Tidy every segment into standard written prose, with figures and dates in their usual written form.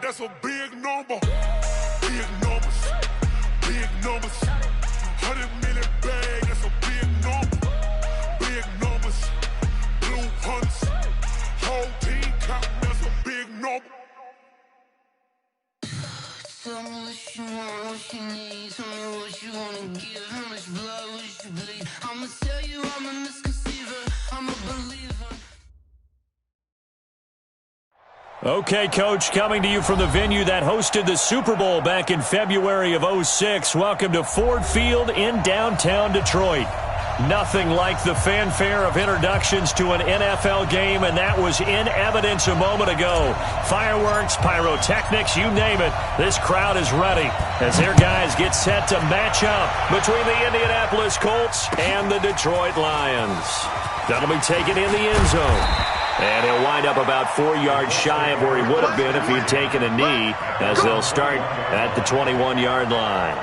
that's a big number. Big numbers, big numbers. 100 million bag, that's a big number. Big numbers, blue hunts. Whole team count, that's a big number. Tell me what you want, what you need. Tell me what you wanna give. How much blood would you bleed? I'ma tell you I'm a misconceiver. I'm a believer. Okay, Coach, coming to you from the venue that hosted the Super Bowl back in February of '06. Welcome to Ford Field in downtown Detroit. Nothing like the fanfare of introductions to an NFL game, and that was in evidence a moment ago. Fireworks, pyrotechnics, you name it. This crowd is ready as their guys get set to match up between the Indianapolis Colts and the Detroit Lions. That'll be taken in the end zone. And he'll wind up about 4 yards shy of where he would have been if he'd taken a knee, as they'll start at the 21-yard line.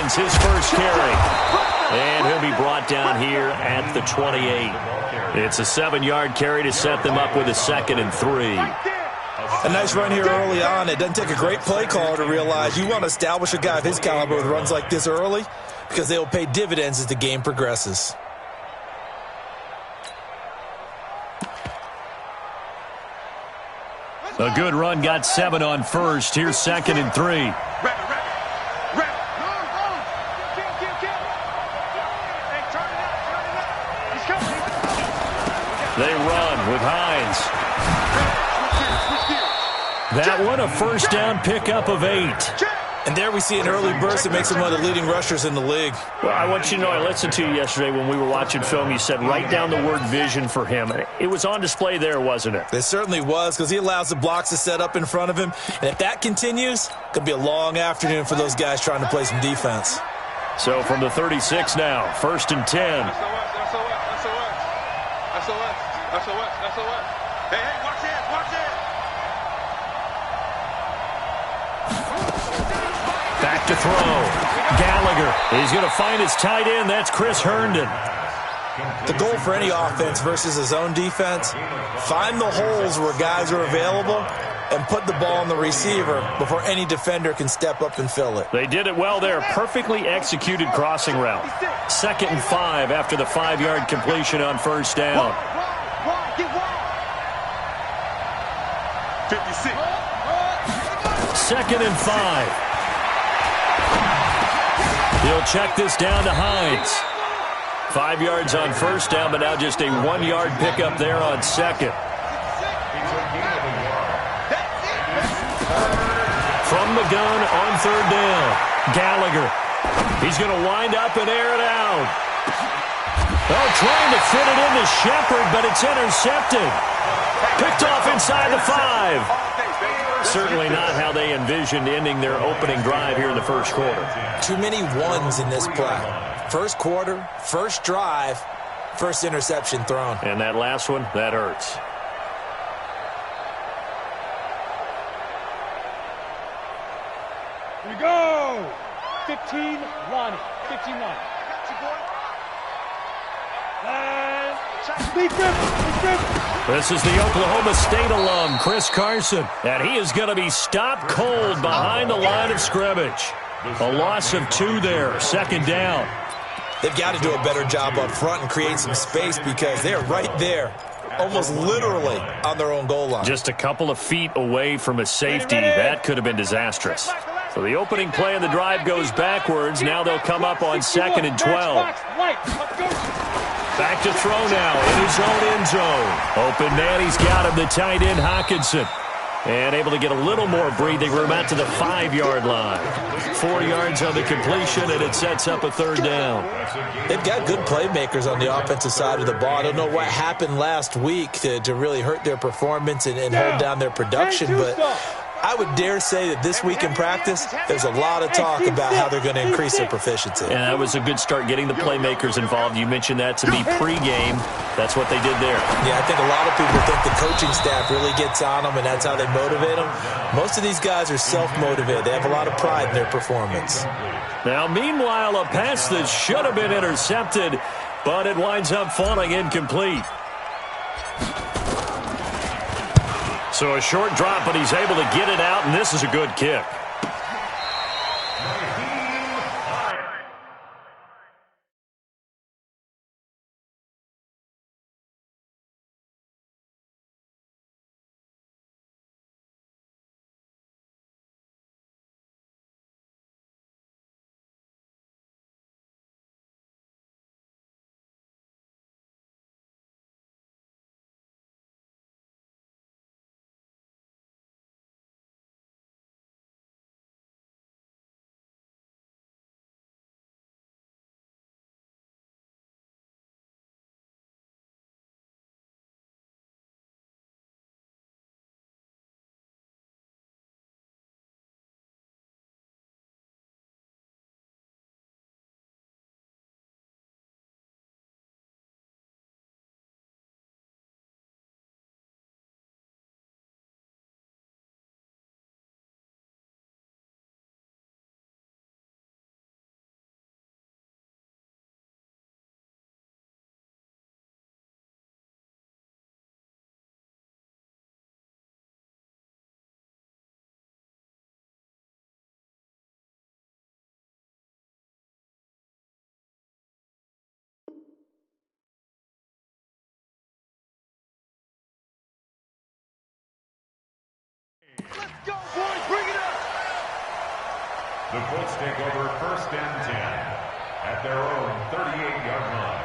His first carry, and he'll be brought down here at the 28. It's a 7-yard carry to set them up with a 2nd and 3. A nice run here early on. It doesn't take a great play caller to realize you want to establish a guy of his caliber with runs like this early, because they will pay dividends as the game progresses. A good run, got 7 on first. Here's 2nd and 3. They run with Hines. That one, a first down pickup of 8. And there we see an early burst that makes him one of the leading rushers in the league. Well, I want you to know, I listened to you yesterday when we were watching film. You said write down the word vision for him. It was on display there, wasn't it? It certainly was, because he allows the blocks to set up in front of him. And if that continues, it could be a long afternoon for those guys trying to play some defense. So from the 36 now, 1st and 10. Hey, watch it, watch it. Back to throw. Gallagher. He's going to find his tight end. That's Chris Herndon. The goal for any offense versus his own defense, find the holes where guys are available and put the ball on the receiver before any defender can step up and fill it. They did it well there. Perfectly executed crossing route. 2nd and 5 after the 5-yard completion on first down. 56. 2nd and 5. He'll check this down to Hines. 5 yards on first down, but now just a 1-yard pickup there on 2nd. From the gun on 3rd down. Gallagher. He's going to wind up and air it out. Oh, trying to fit it into Shepard, but it's intercepted. Picked off inside the 5. Certainly not how they envisioned ending their opening drive here in the first quarter. Too many ones in this play. First quarter, first drive, first interception thrown. And that last one, that hurts. Here we go. 15, Lonnie. 15, Lonnie. This is the Oklahoma State alum, Chris Carson, and he is going to be stopped cold behind the line of scrimmage. A loss of 2 there, 2nd down. They've got to do a better job up front and create some space because they're right there, almost literally on their own goal line. Just a couple of feet away from a safety. That could have been disastrous. So the opening play of the drive goes backwards. Now they'll come up on 2nd and 12. Back to throw now in his own end zone. Open man, he's got him, the tight end Hockenson. And able to get a little more breathing room out to the 5-yard line. 4 yards on the completion, and it sets up a 3rd down. They've got good playmakers on the offensive side of the ball. I don't know what happened last week to really hurt their performance and hold down their production, but I would dare say that this week in practice, there's a lot of talk about how they're going to increase their proficiency. And that was a good start, getting the playmakers involved. You mentioned that to me pregame. That's what they did there. Yeah, I think a lot of people think the coaching staff really gets on them, and that's how they motivate them. Most of these guys are self-motivated. They have a lot of pride in their performance. Now, meanwhile, a pass that should have been intercepted, but it winds up falling incomplete. So a short drop, but he's able to get it out, and this is a good kick. Let's go, boys. Bring it up. The Colts take over 1st and 10 at their own 38-yard line.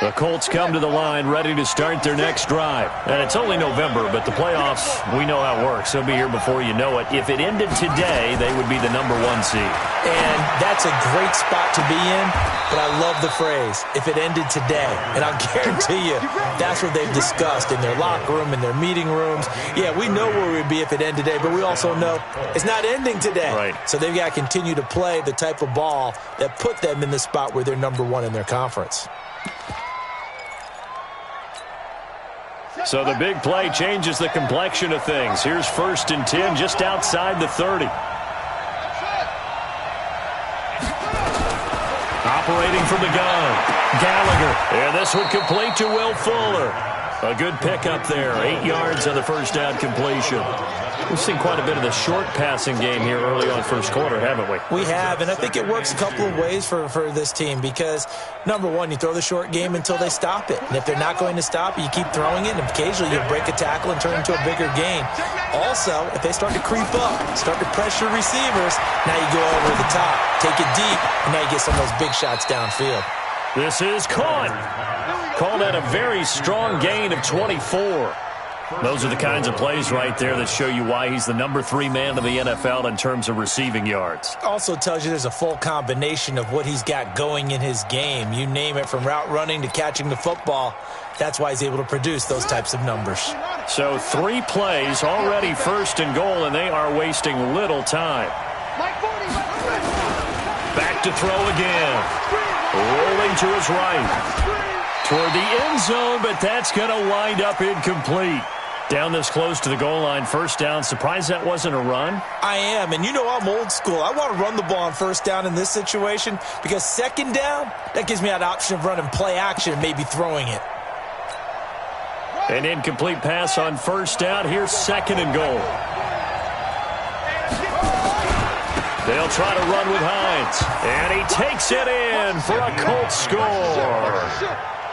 The Colts come to the line ready to start their next drive. And it's only November, but the playoffs, we know how it works. They'll be here before you know it. If it ended today, they would be the #1 seed. And that's a great spot to be in, but I love the phrase, if it ended today. And I'll guarantee you, that's what they've discussed in their locker room, in their meeting rooms. Yeah, we know where we'd be if it ended today, but we also know it's not ending today. Right. So they've got to continue to play the type of ball that put them in the spot where they're #1 in their conference. So the big play changes the complexion of things. Here's 1st and 10 just outside the 30. Operating from the gun, Gallagher. And this one complete to Will Fuller. A good pickup there. 8 yards on the 1st down completion. We've seen quite a bit of the short passing game here early on 1st quarter, haven't we? We have, and I think it works a couple of ways for this team because, #1, you throw the short game until they stop it. And if they're not going to stop it, you keep throwing it, and occasionally you break a tackle and turn it into a bigger gain. Also, if they start to creep up, start to pressure receivers, now you go over the top, take it deep, and now you get some of those big shots downfield. This is caught. Called at a very strong gain of 24. Those are the kinds of plays right there that show you why he's the #3 man of the NFL in terms of receiving yards. Also tells you there's a full combination of what he's got going in his game. You name it, from route running to catching the football. That's why he's able to produce those types of numbers. So 3 plays, already 1st and goal, and they are wasting little time. Back to throw again. Rolling to his right. Toward the end zone, but that's going to wind up incomplete. Down this close to the goal line, 1st down. Surprised that wasn't a run? I am, and you know I'm old school. I want to run the ball on 1st down in this situation because 2nd down, that gives me that option of running play action and maybe throwing it. An incomplete pass on first down. Here's 2nd and goal. They'll try to run with Hines. And he takes it in for a Colts score.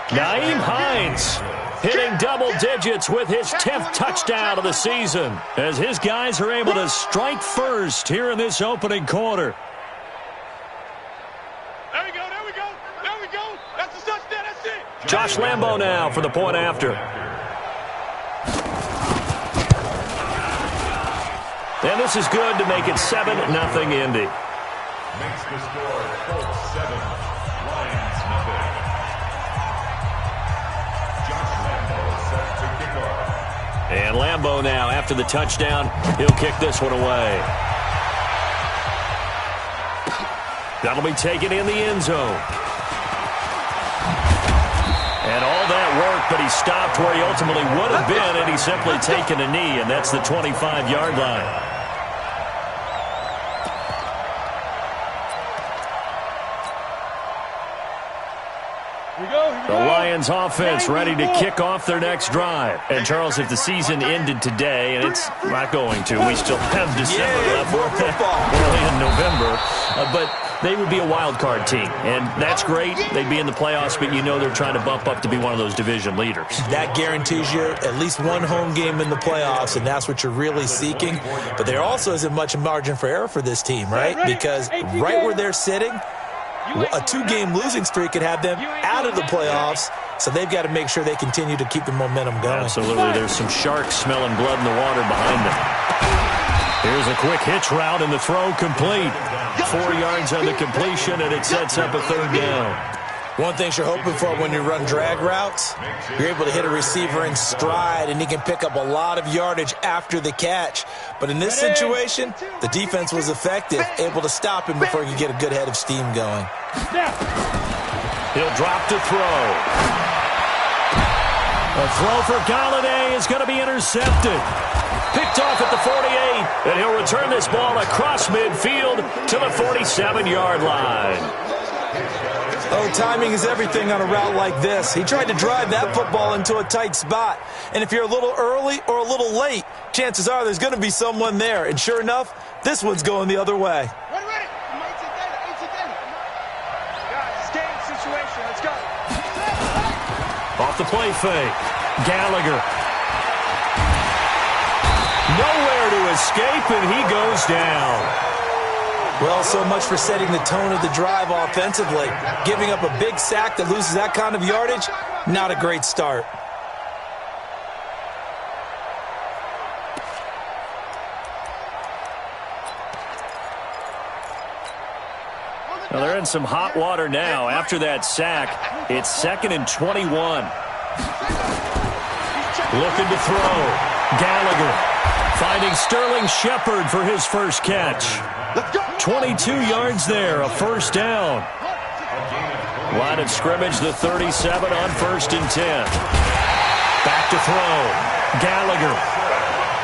Nyheim Hines hitting double digits with his 10th touchdown of the season as his guys are able to strike first here in this opening quarter. There we go, there we go, there we go. That's the touchdown, that's it. Josh Lambo now for the point after. And this is good to make it 7-0 Indy. Makes the score Colts 7, Lions nothing. Josh Lambo set to kick off. And Lambo now, after the touchdown, he'll kick this one away. That'll be taken in the end zone. And all that work, but he stopped where he ultimately would have been, and he's simply taken a knee, and that's the 25-yard line. The Lions offense ready to kick off their next drive. And, Charles, if the season ended today, and it's not going to, we still have December left. We're early in November. But they would be a wild card team, and that's great. They'd be in the playoffs, but you know they're trying to bump up to be one of those division leaders. That guarantees you at least one home game in the playoffs, and that's what you're really seeking. But there also isn't much margin for error for this team, right? Because right where they're sitting, a 2-game losing streak could have them out of the playoffs, so they've got to make sure they continue to keep the momentum going. Absolutely. There's some sharks smelling blood in the water behind them. Here's a quick hitch route, and the throw complete. 4 yards on the completion, and it sets up a 3rd down. One thing you're hoping for when you run drag routes, you're able to hit a receiver in stride, and he can pick up a lot of yardage after the catch. But in this situation, the defense was effective, able to stop him before he could get a good head of steam going. He'll drop to throw. A throw for Galladay is going to be intercepted. Picked off at the 48, and he'll return this ball across midfield to the 47-yard line. Oh, timing is everything on a route like this. He tried to drive that football into a tight spot. And if you're a little early or a little late, chances are there's going to be someone there. And sure enough, this one's going the other way. Ready. Guys, it's game situation. Let's go. Off the play fake. Gallagher. Nowhere to escape, and he goes down. Well, so much for setting the tone of the drive offensively. Giving up a big sack that loses that kind of yardage, not a great start. Well, they're in some hot water now. After that sack, it's 2nd and 21. Looking to throw. Gallagher finding Sterling Shepard for his first catch. 22 yards there, a 1st down. Line of scrimmage, the 37 on 1st and 10. Back to throw. Gallagher.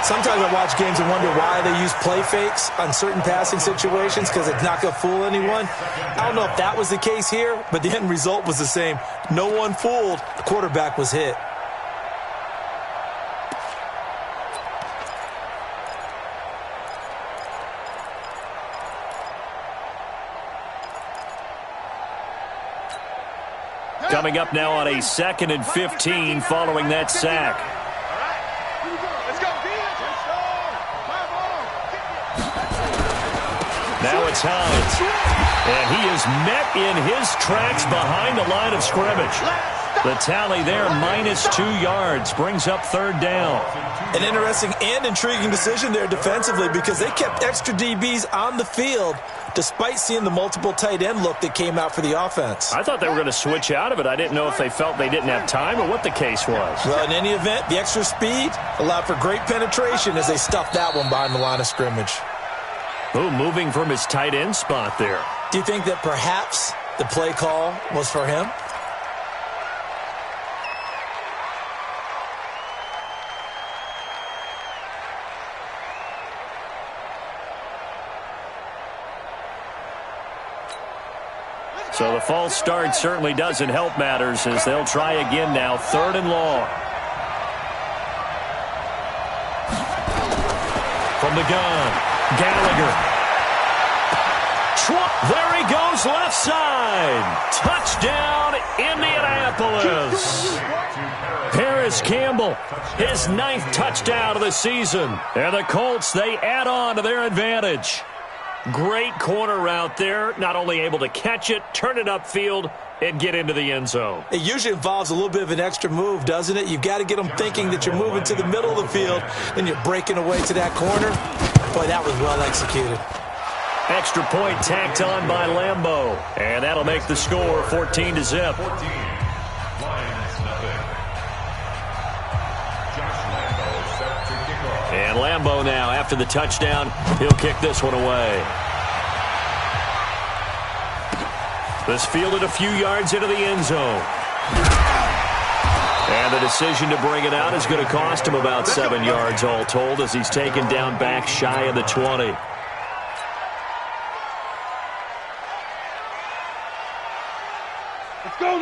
Sometimes I watch games and wonder why they use play fakes on certain passing situations, because it's not going to fool anyone. I don't know if that was the case here, but the end result was the same. No one fooled. The quarterback was hit. Coming up now on a 2nd and 15 following that sack. Let's go, Now it's Hines. And he is met in his tracks behind the line of scrimmage. The tally there, -2 yards, brings up 3rd down. An interesting and intriguing decision there defensively, because they kept extra DBs on the field despite seeing the multiple tight end look that came out for the offense. I thought they were going to switch out of it. I didn't know if they felt they didn't have time or what the case was. Well, in any event, the extra speed allowed for great penetration as they stuffed that one behind the line of scrimmage. Oh, moving from his tight end spot there. Do you think that perhaps the play call was for him? So the false start certainly doesn't help matters as they'll try again now, 3rd and long. from the gun. Gallagher. There he goes, left side. Touchdown, Indianapolis. Paris Campbell, his 9th touchdown of the season. And the Colts, they add on to their advantage. Great corner route there. Not only able to catch it, turn it upfield, and get into the end zone. It usually involves a little bit of an extra move, doesn't it? You've got to get them thinking that you're moving to the middle of the field, then you're breaking away to that corner. Boy, that was well executed. Extra point tacked on by Lambeau. And that'll make the score 14-0. 14. Lions, nothing. Josh Lambeau set to kick off. And Lambeau now, after the touchdown, he'll kick this one away. This fielded a few yards into the end zone. And the decision to bring it out is going to cost him about 7 yards all told as he's taken down back shy of the 20.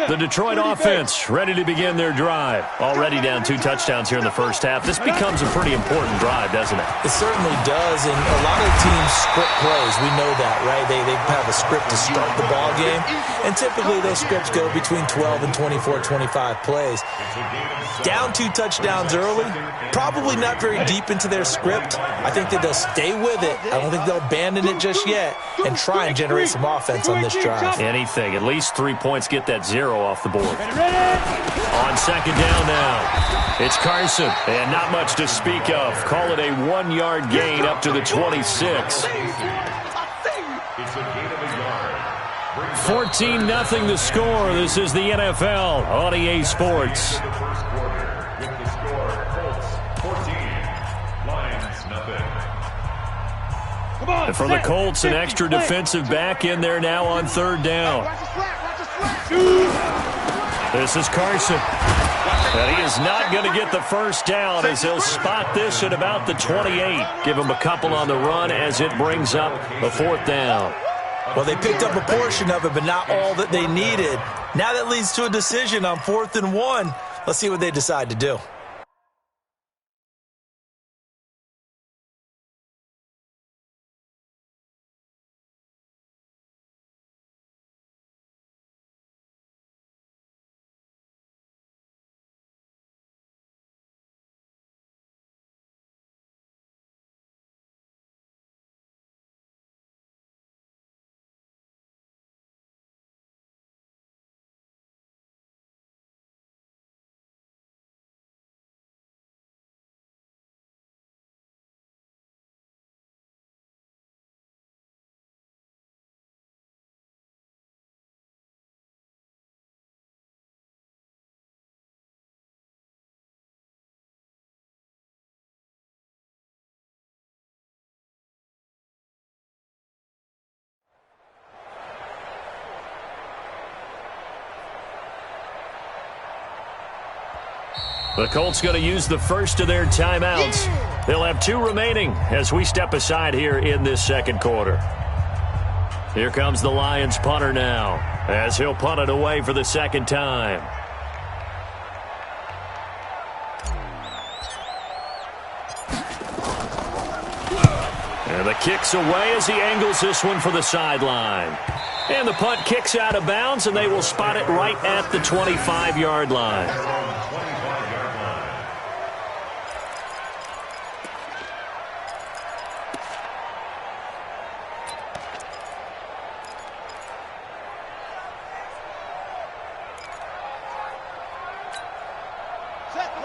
The Detroit offense ready to begin their drive. Already down 2 touchdowns here in the first half. This becomes a pretty important drive, doesn't it? It certainly does, and a lot of teams script plays. We know that, right? They have a script to start the ball game, and typically those scripts go between 12 and 24, 25 plays. Down 2 touchdowns early, probably not very deep into their script. I think that they'll stay with it. I don't think they'll abandon it just yet and try and generate some offense on this drive. Anything, at least 3 points, get that 0 off the board. On second down now, it's Carson, and not much to speak of. Call it a 1-yard gain up to the 26. It's a gain of a yard. 14-0 the score. This is the NFL on EA Sports. The first quarter with the score Colts 14, Lions nothing. For the Colts, an extra defensive back in there now on third down. This is Carson. And he is not going to get the first down as he'll spot this at about the 28. Give him a couple on the run as it brings up a 4th down. Well, they picked up a portion of it, but not all that they needed. Now that leads to a decision on 4th and 1. Let's see what they decide to do. The Colts going to use the first of their timeouts. They'll have 2 remaining as we step aside here in this second quarter. Here comes the Lions punter now as he'll punt it away for the second time. And the kick's away as he angles this one for the sideline. And the punt kicks out of bounds, and they will spot it right at the 25-yard line.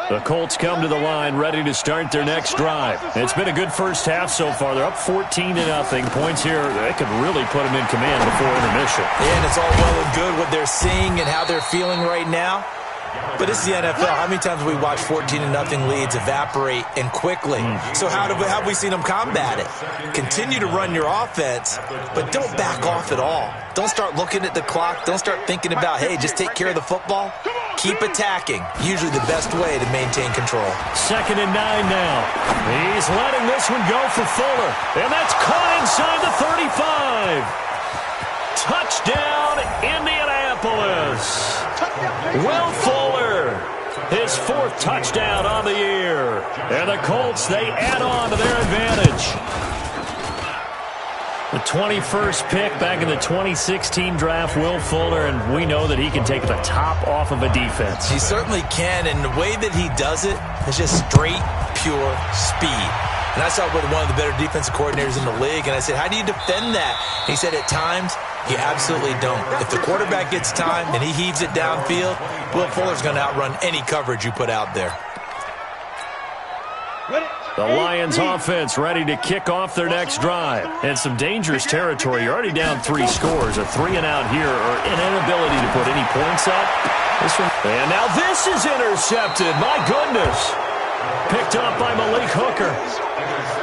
The Colts come to the line ready to start their next drive. It's been a good first half so far. They're up 14-0. Points here, they could really put them in command before intermission. And it's all well and good what they're seeing and how they're feeling right now. But it's the NFL. How many times have we watched 14-0 leads evaporate and quickly? So how have we seen them combat it? Continue to run your offense, but don't back off at all. Don't start looking at the clock. Don't start thinking about, hey, just take care of the football. Keep attacking. Usually the best way to maintain control. 2nd and 9 now. He's letting this one go for Fuller. And that's caught inside the 35. Touchdown, Indianapolis. Will Fuller His 4th touchdown on the year. And the Colts, they add on to their advantage. The 21st pick back in the 2016 draft, Will Fuller, and we know that he can take the top off of a defense. He certainly can, and the way that he does it is just straight, pure speed. And I saw it with one of the better defensive coordinators in the league, and I said, how do you defend that? He said, at times, you absolutely don't. If the quarterback gets time and he heaves it downfield, Will Fuller's going to outrun any coverage you put out there. The Lions offense ready to kick off their next drive. And some dangerous territory. You're already down 3 scores. A 3-and-out here, or an inability to put any points up. And now this is intercepted. My goodness. Picked up by Malik Hooker.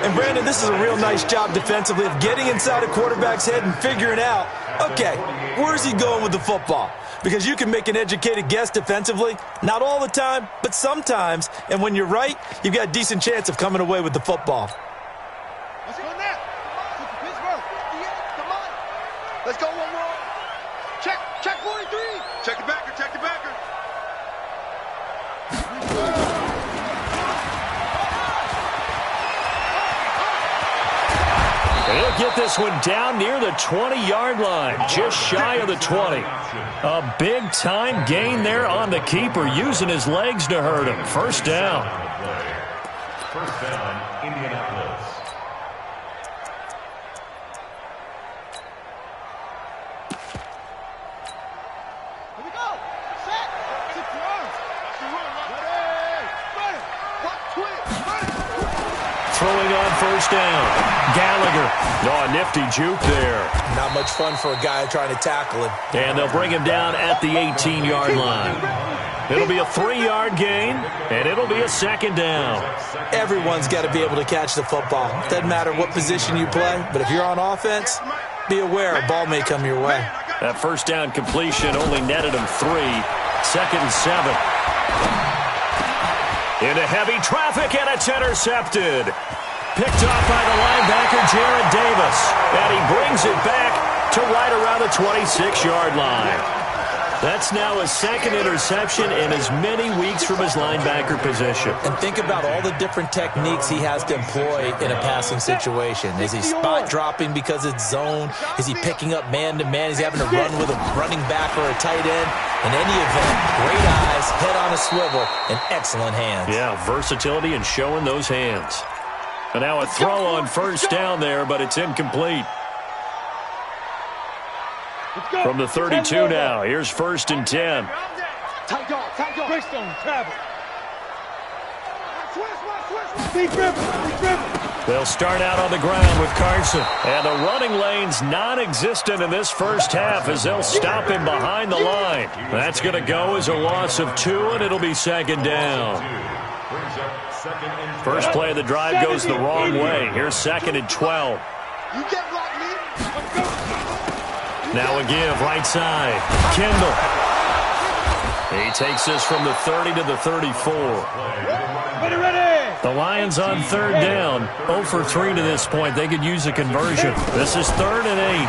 And, Brandon, this is a real nice job defensively of getting inside a quarterback's head and figuring out, okay, where's he going with the football? Because you can make an educated guess defensively, not all the time, but sometimes. And when you're right, you've got a decent chance of coming away with the football. Let's go now. Pittsburgh. Come on. Let's go one more. Check 43. Check the backer. Check the backer. He'll get this one down near the 20-yard line, just shy of the 20. A big-time gain there on the keeper, using his legs to hurt him. First down. First down, Indianapolis. Here we go. Set. 6 yards. Ready. Block twist. Throwing on first down. Gallagher. Oh, a nifty juke there. Not much fun for a guy trying to tackle him. And they'll bring him down at the 18-yard line. It'll be a 3-yard gain, and it'll be a second down. Everyone's got to be able to catch the football. Doesn't matter what position you play, but if you're on offense, be aware a ball may come your way. That first down completion only netted him 3. 2nd and 7. Into heavy traffic, and it's intercepted. Picked off by the linebacker, Jarrad Davis. And he brings it back to right around the 26-yard line. That's now his 2nd interception in as many weeks from his linebacker position. And think about all the different techniques he has to employ in a passing situation. Is he spot dropping because it's zone? Is he picking up man-to-man? Is he having to run with a running back or a tight end? In any event, great eyes, head on a swivel, and excellent hands. Yeah, versatility and showing those hands. And now a throw on first down there, but it's incomplete. From the 32 now, here's 1st and 10. Tight dog. Greystone, travel. They'll start out on the ground with Carson. And the running lane's non-existent in this first half as they'll stop him behind the line. That's going to go as a loss of 2, and it'll be 2nd down. First play of the drive goes the wrong way. Here's 2nd and 12. You get blocked, man. Now a give, right side. Kendall. He takes this from the 30 to the 34. The Lions on 3rd down. 0 for 3 to this point. They could use a conversion. This is 3rd and 8.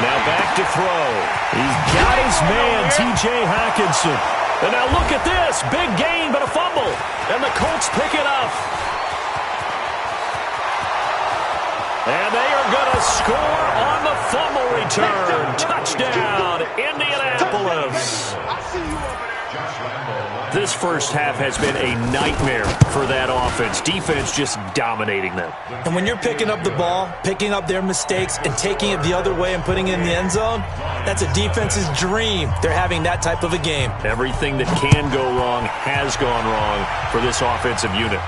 Now back to throw. He's got his man, T.J. Hockenson. And now look at this. Big gain, but a fumble. And the Colts pick it up. And they are going to score on the fumble return. Touchdown, Indianapolis. This first half has been a nightmare for that offense. Defense just dominating them. And when you're picking up the ball, picking up their mistakes, and taking it the other way and putting it in the end zone, that's a defense's dream. They're having that type of a game. Everything that can go wrong has gone wrong for this offensive unit.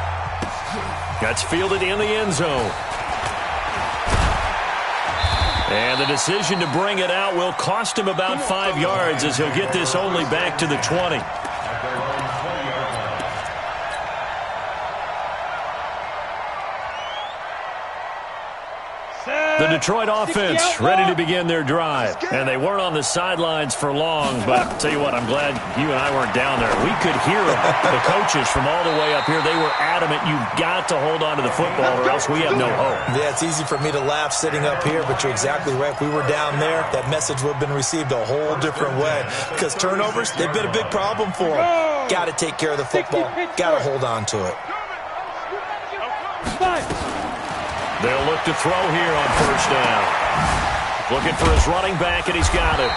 That's fielded in the end zone. And the decision to bring it out will cost him about 5 yards as he'll get this only back to the 20. The Detroit offense ready to begin their drive. And they weren't on the sidelines for long, but I'll tell you what, I'm glad you and I weren't down there. We could hear them, the coaches from all the way up here. They were adamant, you've got to hold on to the football or else we have no hope. Yeah, it's easy for me to laugh sitting up here, but you're exactly right. If we were down there, that message would have been received a whole different way. Because turnovers, they've been a big problem for them. Got to take care of the football. Got to hold on to it. They'll look to throw here on first down. Looking for his running back, and he's got it.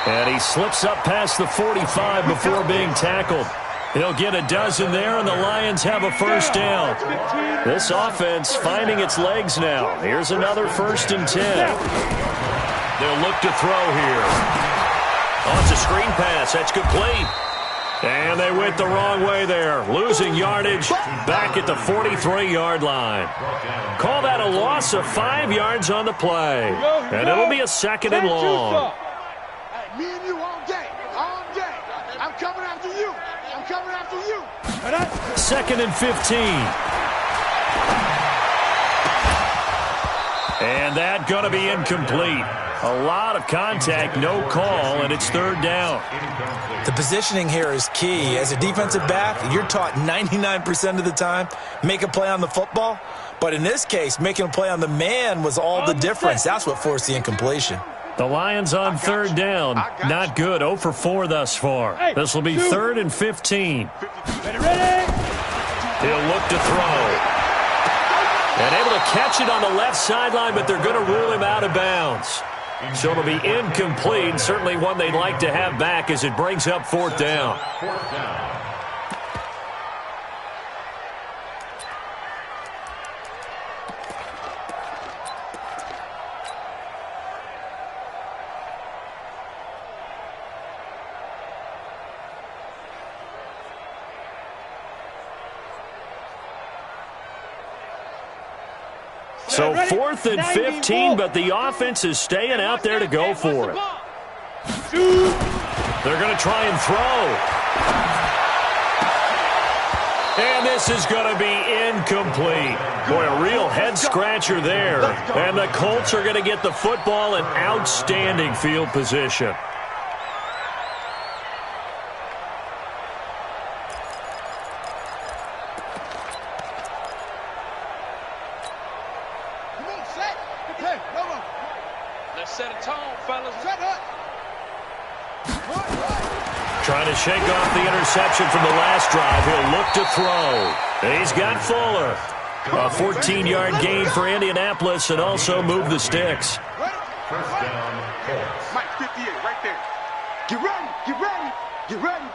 And he slips up past the 45 before being tackled. He'll get a dozen there, and the Lions have a first down. This offense finding its legs now. Here's another 1st and 10. They'll look to throw here. Oh, it's a screen pass. That's complete. And they went the wrong way there. Losing yardage back at the 43-yard line. Call that a loss of 5 yards on the play. And it'll be a 2nd and long. Hey, me and you all day. All day. I'm coming after you. I'm coming after you. 2nd and 15. And that going to be incomplete. A lot of contact, no call, and it's 3rd down. The positioning here is key. As a defensive back, you're taught 99% of the time, make a play on the football. But in this case, making a play on the man was all the difference. That's what forced the incompletion. The Lions on 3rd down. Not good. 0 for 4 thus far. This will be 3rd and 15. He'll look to throw. And able to catch it on the left sideline, but they're going to rule him out of bounds. So it'll be incomplete. Certainly one they'd like to have back as it brings up 4th down. So 4th and 15, but the offense is staying out there to go for it. They're going to try and throw. And this is going to be incomplete. Boy, a real head-scratcher there. And the Colts are going to get the football in outstanding field position. Trying to shake off the interception from the last drive. He'll look to throw. He's got Fuller. A 14-yard gain for Indianapolis and also move the sticks. First down, Colts. Mike 58 right there. Get ready, get ready, get ready.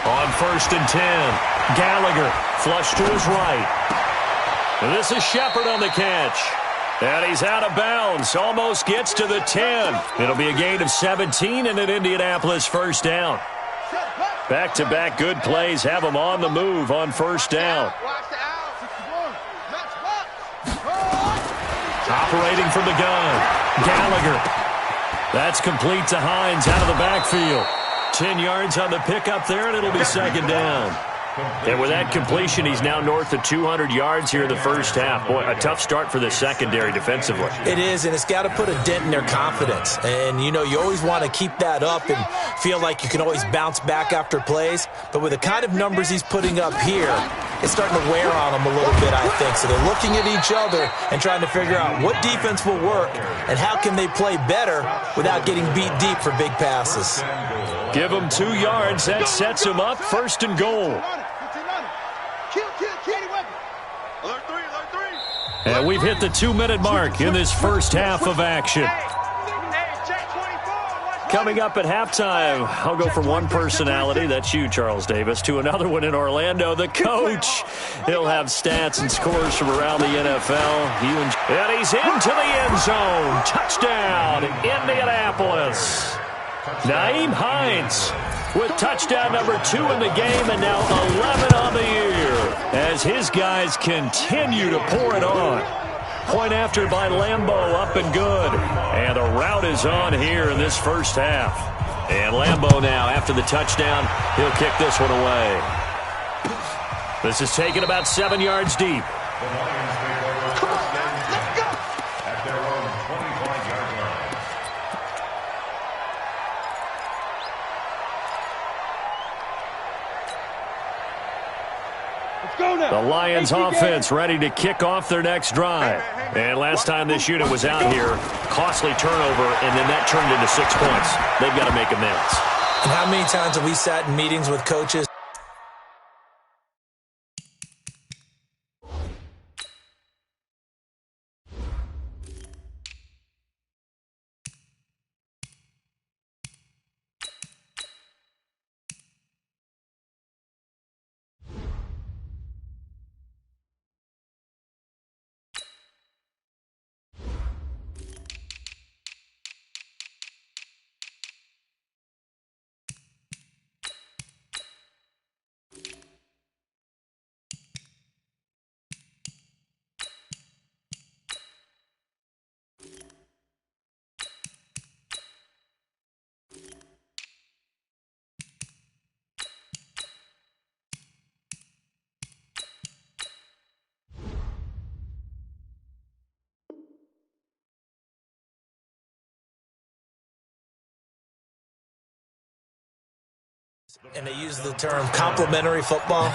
On 1st and 10, Gallagher flush to his right. And this is Shepard on the catch. And he's out of bounds. Almost gets to the 10. It'll be a gain of 17 and an Indianapolis first down. Back-to-back good plays have them on the move on first down. Operating from the gun, Gallagher. That's complete to Hines out of the backfield. 10 yards on the pickup there, and it'll be 2nd down. And with that completion, he's now north of 200 yards here in the first half. Boy, a tough start for the secondary defensively. It is, and it's got to put a dent in their confidence. And, you know, you always want to keep that up and feel like you can always bounce back after plays. But with the kind of numbers he's putting up here, it's starting to wear on them a little bit, I think. So they're looking at each other and trying to figure out what defense will work and how can they play better without getting beat deep for big passes. Give him 2 yards. That sets him up 1st and goal. And we've hit the 2-minute mark in this first half of action. Coming up at halftime, I'll go from one personality, that's you, Charles Davis, to another one in Orlando, the coach. He'll have stats and scores from around the NFL. And he's into the end zone. Touchdown, Indianapolis. Nyheim Hines with touchdown number 2 in the game and now 11 on the year as his guys continue to pour it on. Point after by Lambeau, up and good. And a rout is on here in this first half. And Lambeau now, after the touchdown, he'll kick this one away. This is taken about 7 yards deep. The Lions offense ready to kick off their next drive. And last time this unit was out here, costly turnover, and then that turned into 6 points. They've got to make amends. And how many times have we sat in meetings with coaches? And they use the term complementary football.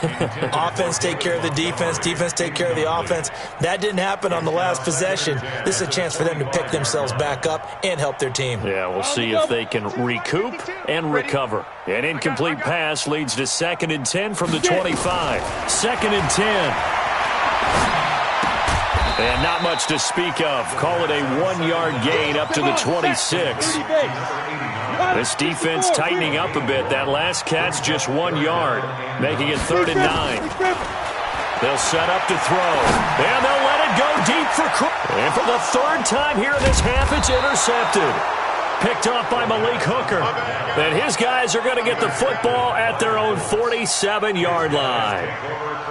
Offense take care of the defense. Defense take care of the offense. That didn't happen on the last possession. This is a chance for them to pick themselves back up and help their team. Yeah, we'll see if they can recoup and recover. An incomplete pass leads to 2nd and 10 from the 25. 2nd and 10. And not much to speak of. Call it a 1-yard gain up to the 26. This defense tightening up a bit. That last catch just 1 yard, making it 3rd and 9. They'll set up to throw, and they'll let it go deep for Cook. And for the 3rd time here in this half, it's intercepted. Picked off by Malik Hooker. And his guys are going to get the football at their own 47-yard line.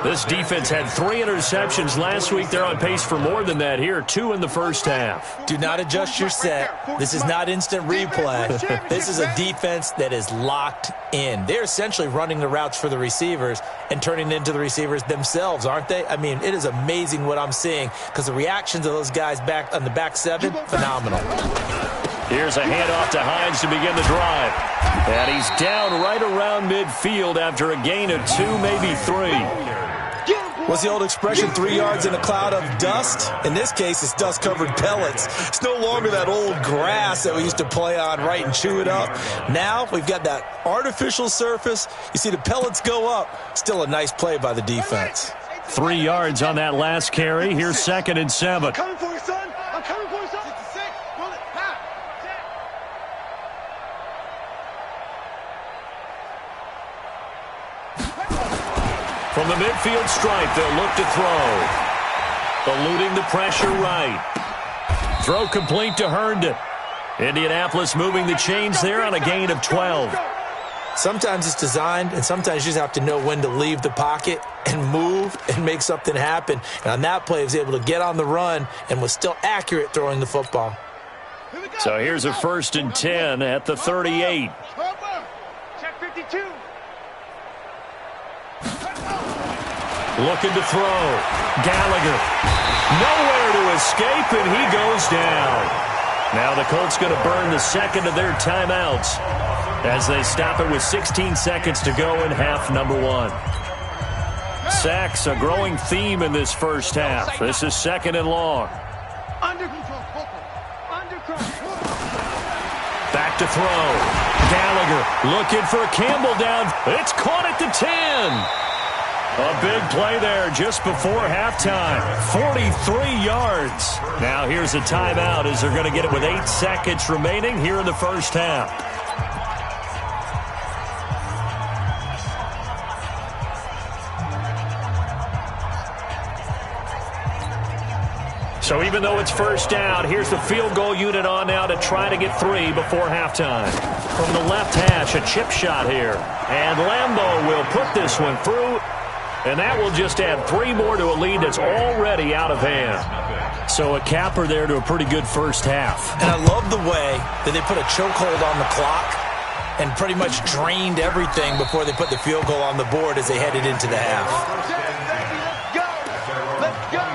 This defense had 3 interceptions last week. They're on pace for more than that here, 2 in the first half. Do not adjust your set. This is not instant replay. This is a defense that is locked in. They're essentially running the routes for the receivers and turning into the receivers themselves, aren't they? I mean, it is amazing what I'm seeing because the reactions of those guys back on the back 7, phenomenal. Here's a handoff to Hines to begin the drive. And he's down right around midfield after a gain of 2, maybe 3. What's the old expression, 3 yards in a cloud of dust? In this case, it's dust-covered pellets. It's no longer that old grass that we used to play on, right, and chew it up. Now we've got that artificial surface. You see the pellets go up. Still a nice play by the defense. 3 yards on that last carry. Here's 2nd and 7. I'm coming for you, son. I'm coming for you, son. 66. Run it. Pat. From the midfield stripe, they'll look to throw. Eluding the pressure right. Throw complete to Herndon. Indianapolis moving the chains there on a gain of 12. Sometimes it's designed, and sometimes you just have to know when to leave the pocket and move and make something happen. And on that play, he was able to get on the run and was still accurate throwing the football. So here's a 1st and 10 at the 38. Check 52. Looking to throw. Gallagher. Nowhere to escape, and he goes down. Now the Colts going to burn the 2nd of their timeouts as they stop it with 16 seconds to go in half number 1. Sacks, a growing theme in this first half. This is 2nd and long. Under control. Under control. Back to throw. Gallagher looking for Campbell down. It's caught at the 10. A big play there just before halftime. 43 yards. Now here's a timeout as they're going to get it with 8 seconds remaining here in the first half. So even though it's first down, here's the field goal unit on now to try to get 3 before halftime. From the left hash, a chip shot here. And Lambeau will put this one through. And that will just add 3 more to a lead that's already out of hand. So a capper there to a pretty good first half. And I love the way that they put a chokehold on the clock and pretty much drained everything before they put the field goal on the board as they headed into the half. Let's go.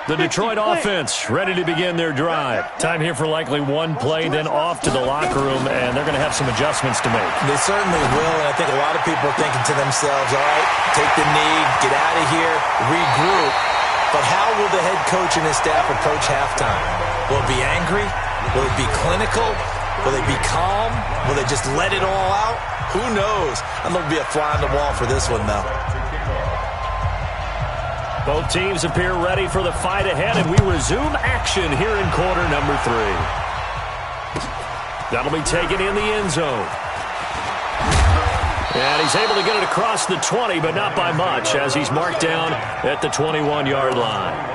The Detroit offense ready to begin their drive. Time here for likely 1 play, then off to the locker room, and they're going to have some adjustments to make. They certainly will, and I think a lot of people are thinking to themselves, all right, take the knee, get out of here, regroup. But how will the head coach and his staff approach halftime? Will it be angry? Will it be clinical? Will they be calm? Will they just let it all out? Who knows? I'd love to be a fly on the wall for this one, though. Both teams appear ready for the fight ahead, and we resume action here in quarter number 3. That'll be taken in the end zone. And he's able to get it across the 20, but not by much, as he's marked down at the 21-yard line.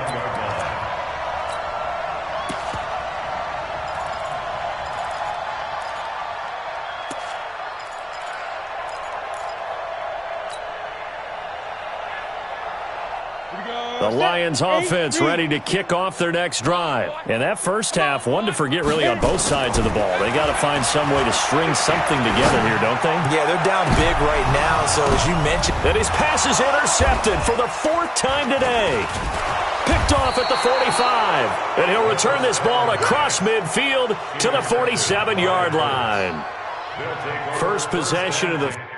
The Lions offense ready to kick off their next drive. And that first half, one to forget really on both sides of the ball. They got to find some way to string something together here, don't they? Yeah, they're down big right now, so as you mentioned. And his pass is intercepted for the 4th time today. Picked off at the 45. And he'll return this ball across midfield to the 47-yard line. First possession of the...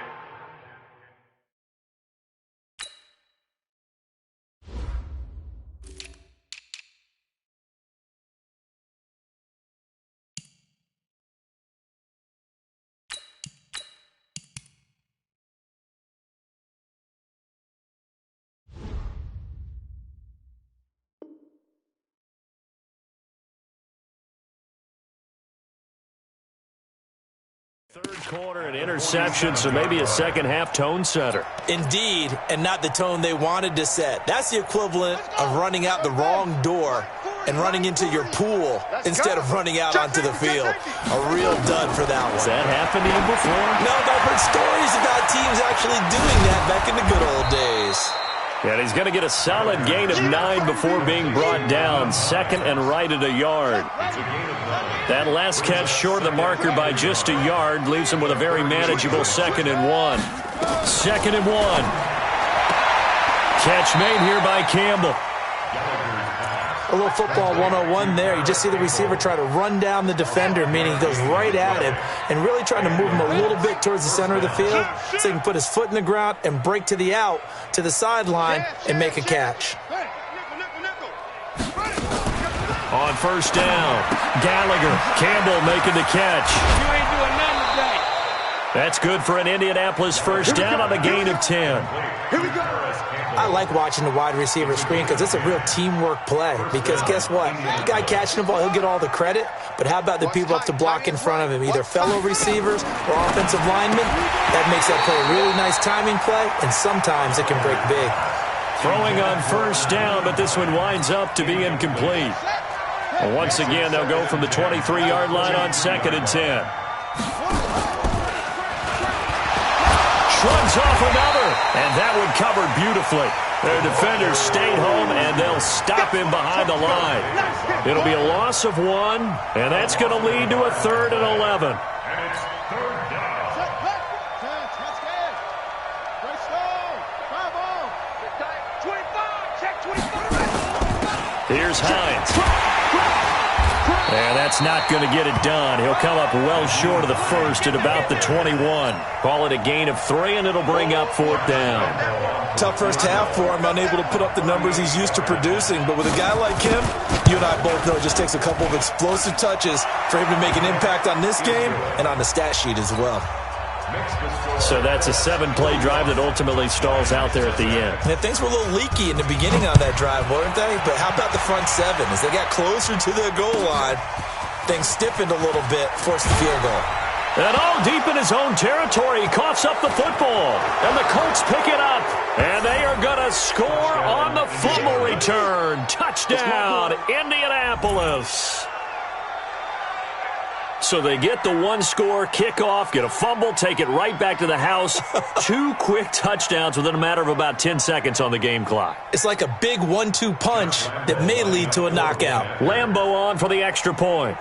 Third quarter, an interception, so maybe a second-half tone setter. Indeed, and not the tone they wanted to set. That's the equivalent of running out the wrong door and running into your pool instead of running out onto the field. A real dud for that one. Has that happened to you before? No, but I've heard stories about teams actually doing that back in the good old days. And he's going to get a solid gain of 9 before being brought down. Second and right at a yard. That last catch short of the marker by just a yard leaves him with a very manageable 2nd and 1. 2nd and 1. Catch made here by Campbell. A little football 101 there. You just see the receiver try to run down the defender, meaning he goes right at him and really trying to move him a little bit towards the center of the field so he can put his foot in the ground and break to the out, to the sideline, and make a catch. On first down, Gallagher, Campbell making the catch. You ain't doing nothing today. That's good for an Indianapolis first down on a gain of 10. Here we go. I like watching the wide receiver screen because it's a real teamwork play. Because guess what? The guy catching the ball, he'll get all the credit. But how about the people up to block in front of him, either fellow receivers or offensive linemen? That makes that play a really nice timing play, and sometimes it can break big. Throwing on first down, but this one winds up to be incomplete. And once again, they'll go from the 23-yard line on 2nd and 10. Shrugs off another, and that one covered beautifully. Their defenders stayed home, and they'll stop him behind the line. It'll be a loss of 1, and that's going to lead to a 3rd and 11. And it's 3rd down. Here's Hines. And that's not going to get it done. He'll come up well short of the first at about the 21. Call it a gain of 3, and it'll bring up 4th down. Tough first half for him, unable to put up the numbers he's used to producing. But with a guy like him, you and I both know it just takes a couple of explosive touches for him to make an impact on this game and on the stat sheet as well. So that's a 7-play drive that ultimately stalls out there at the end. And things were a little leaky in the beginning on that drive, weren't they? But how about the front 7? As they got closer to the goal line, things stiffened a little bit, forced the field goal. And all deep in his own territory, he coughs up the football. And the Colts pick it up. And they are going to score on the fumble return. Touchdown, Indianapolis. So they get the 1-score kickoff, get a fumble, take it right back to the house. 2 quick touchdowns within a matter of about 10 seconds on the game clock. It's like a big 1-2 punch that may lead to a knockout. Lambeau on for the extra point.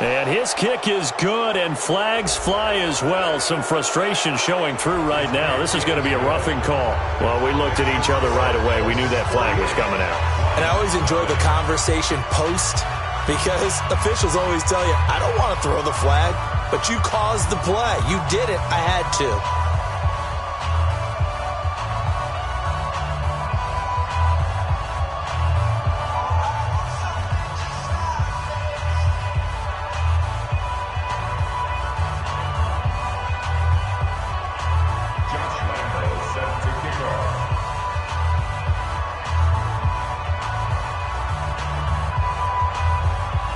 And his kick is good, and flags fly as well. Some frustration showing through right now. This is going to be a roughing call. Well, we looked at each other right away. We knew that flag was coming out. And I always enjoy the conversation post because officials always tell you, I don't want to throw the flag. but you caused the play. You did it. I had to.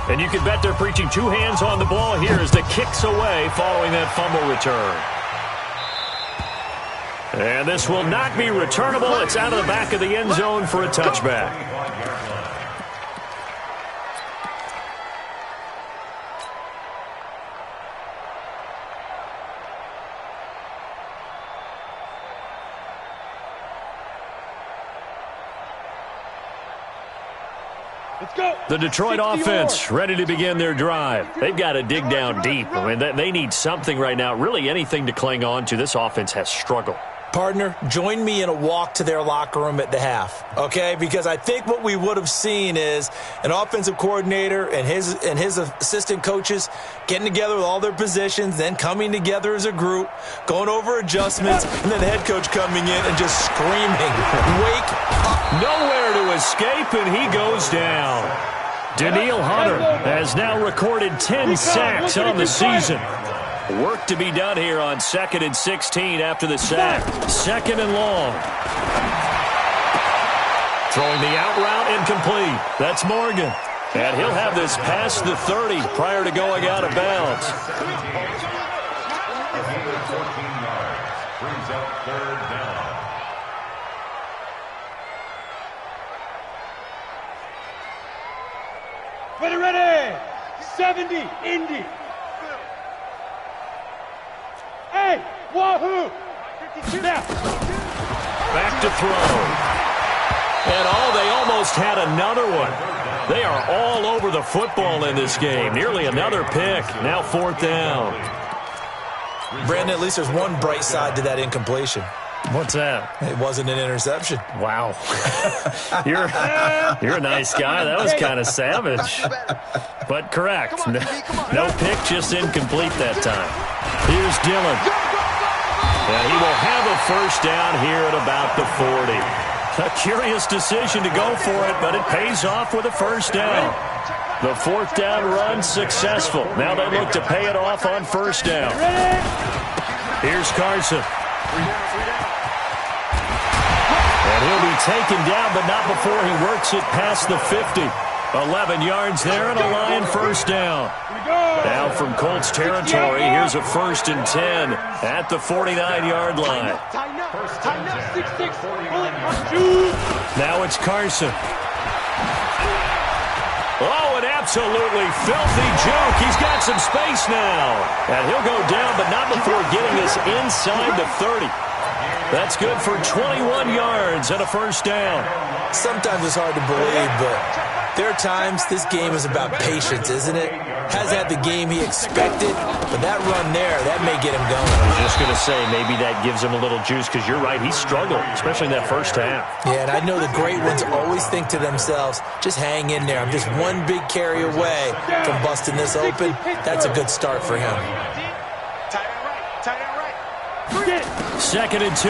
And you can bet they're preaching two hands on the ball here as the kick's away following that fumble return. And this will not be returnable. It's out of the back of the end zone for a touchback. The Detroit offense ready to begin their drive. They've got to dig down deep. I mean, they need something right now, really anything to cling on to. This offense has struggled. Partner, join me in a walk to their locker room at the half, okay? Because I think what we would have seen is an offensive coordinator and his assistant coaches getting together with all their positions, then coming together as a group, going over adjustments, and then the head coach coming in and just screaming, "Wake up!" Nowhere to escape, and he goes down. Danielle Hunter has now recorded 10 sacks on the season. Work to be done here on 2nd and 16 after the sack. 2nd and long. Throwing the out route incomplete. That's Morgan. And he'll have this past the 30 prior to going out of bounds. Brings up 3rd down. Ready. 70, Indy. Hey, wahoo! Now. Back to throw. And they almost had another one. They are all over the football in this game. Nearly another pick. Now 4th down. Brandon, at least there's one bright side to that incompletion. What's that? It wasn't an interception. Wow. You're a nice guy. That was kind of savage. But correct. No pick, just incomplete that time. Here's Dillon. And he will have a 1st down here at about the 40. A curious decision to go for it, but it pays off with a 1st down. The 4th down run successful. Now they look to pay it off on 1st down. Here's Carson. And he'll be taken down, but not before he works it past the 50. 11 yards there and a Lion 1st down. Now from Colts territory, here's a 1st and 10 at the 49-yard line. Now it's Carson. Oh, an absolutely filthy juke. He's got some space now. And he'll go down, but not before getting us inside the 30. That's good for 21 yards and a 1st down. Sometimes it's hard to believe, but there are times this game is about patience, isn't it? Hasn't had the game he expected, but that run there, that may get him going. I was just going to say, maybe that gives him a little juice, because you're right, he struggled, especially in that 1st half. Yeah, and I know the great ones always think to themselves, just hang in there. I'm just one big carry away from busting this open. That's a good start for him. 2nd and 2.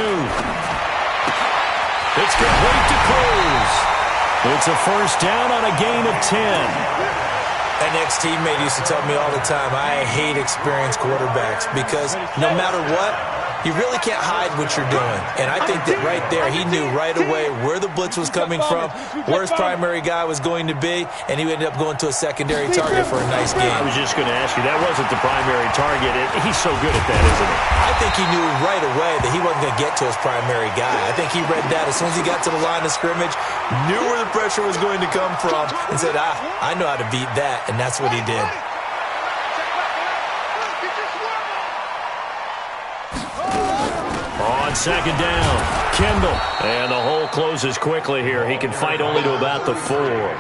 It's complete to Cruz. It's a 1st down on a gain of 10. An ex-teammate used to tell me all the time, I hate experienced quarterbacks because no matter what, you really can't hide what you're doing. And I think that right there, he knew right away where the blitz was coming from, where his primary guy was going to be, and he ended up going to a secondary target for a nice game. I was just going to ask you, that wasn't the primary target. He's so good at that, isn't he? I think he knew right away that he wasn't going to get to his primary guy. I think he read that as soon as he got to the line of scrimmage, knew where the pressure was going to come from, and said, I know how to beat that, and that's what he did. On 2nd down, Kendall. And the hole closes quickly here. He can fight only to about the 4.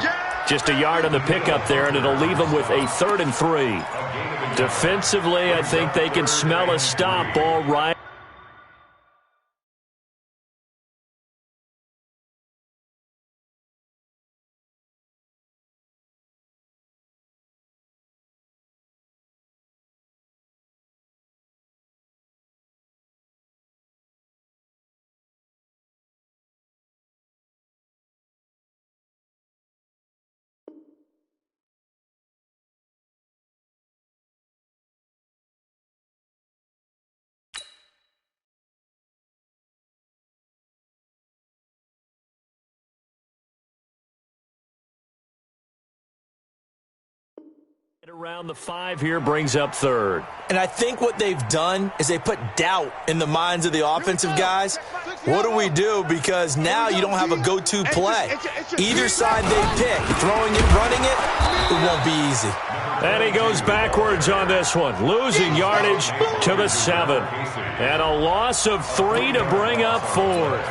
Just a yard on the pickup there, and it'll leave him with a 3rd and 3. Defensively, I think they can smell a stop all right. Around the 5 here brings up third. And I think what they've done is they put doubt in the minds of the offensive guys. What do we do? Because now you don't have a go-to play. Either side they pick, throwing it, running it won't be easy. And he goes backwards on this one, losing yardage to the 7. And a loss of 3 to bring up fourth.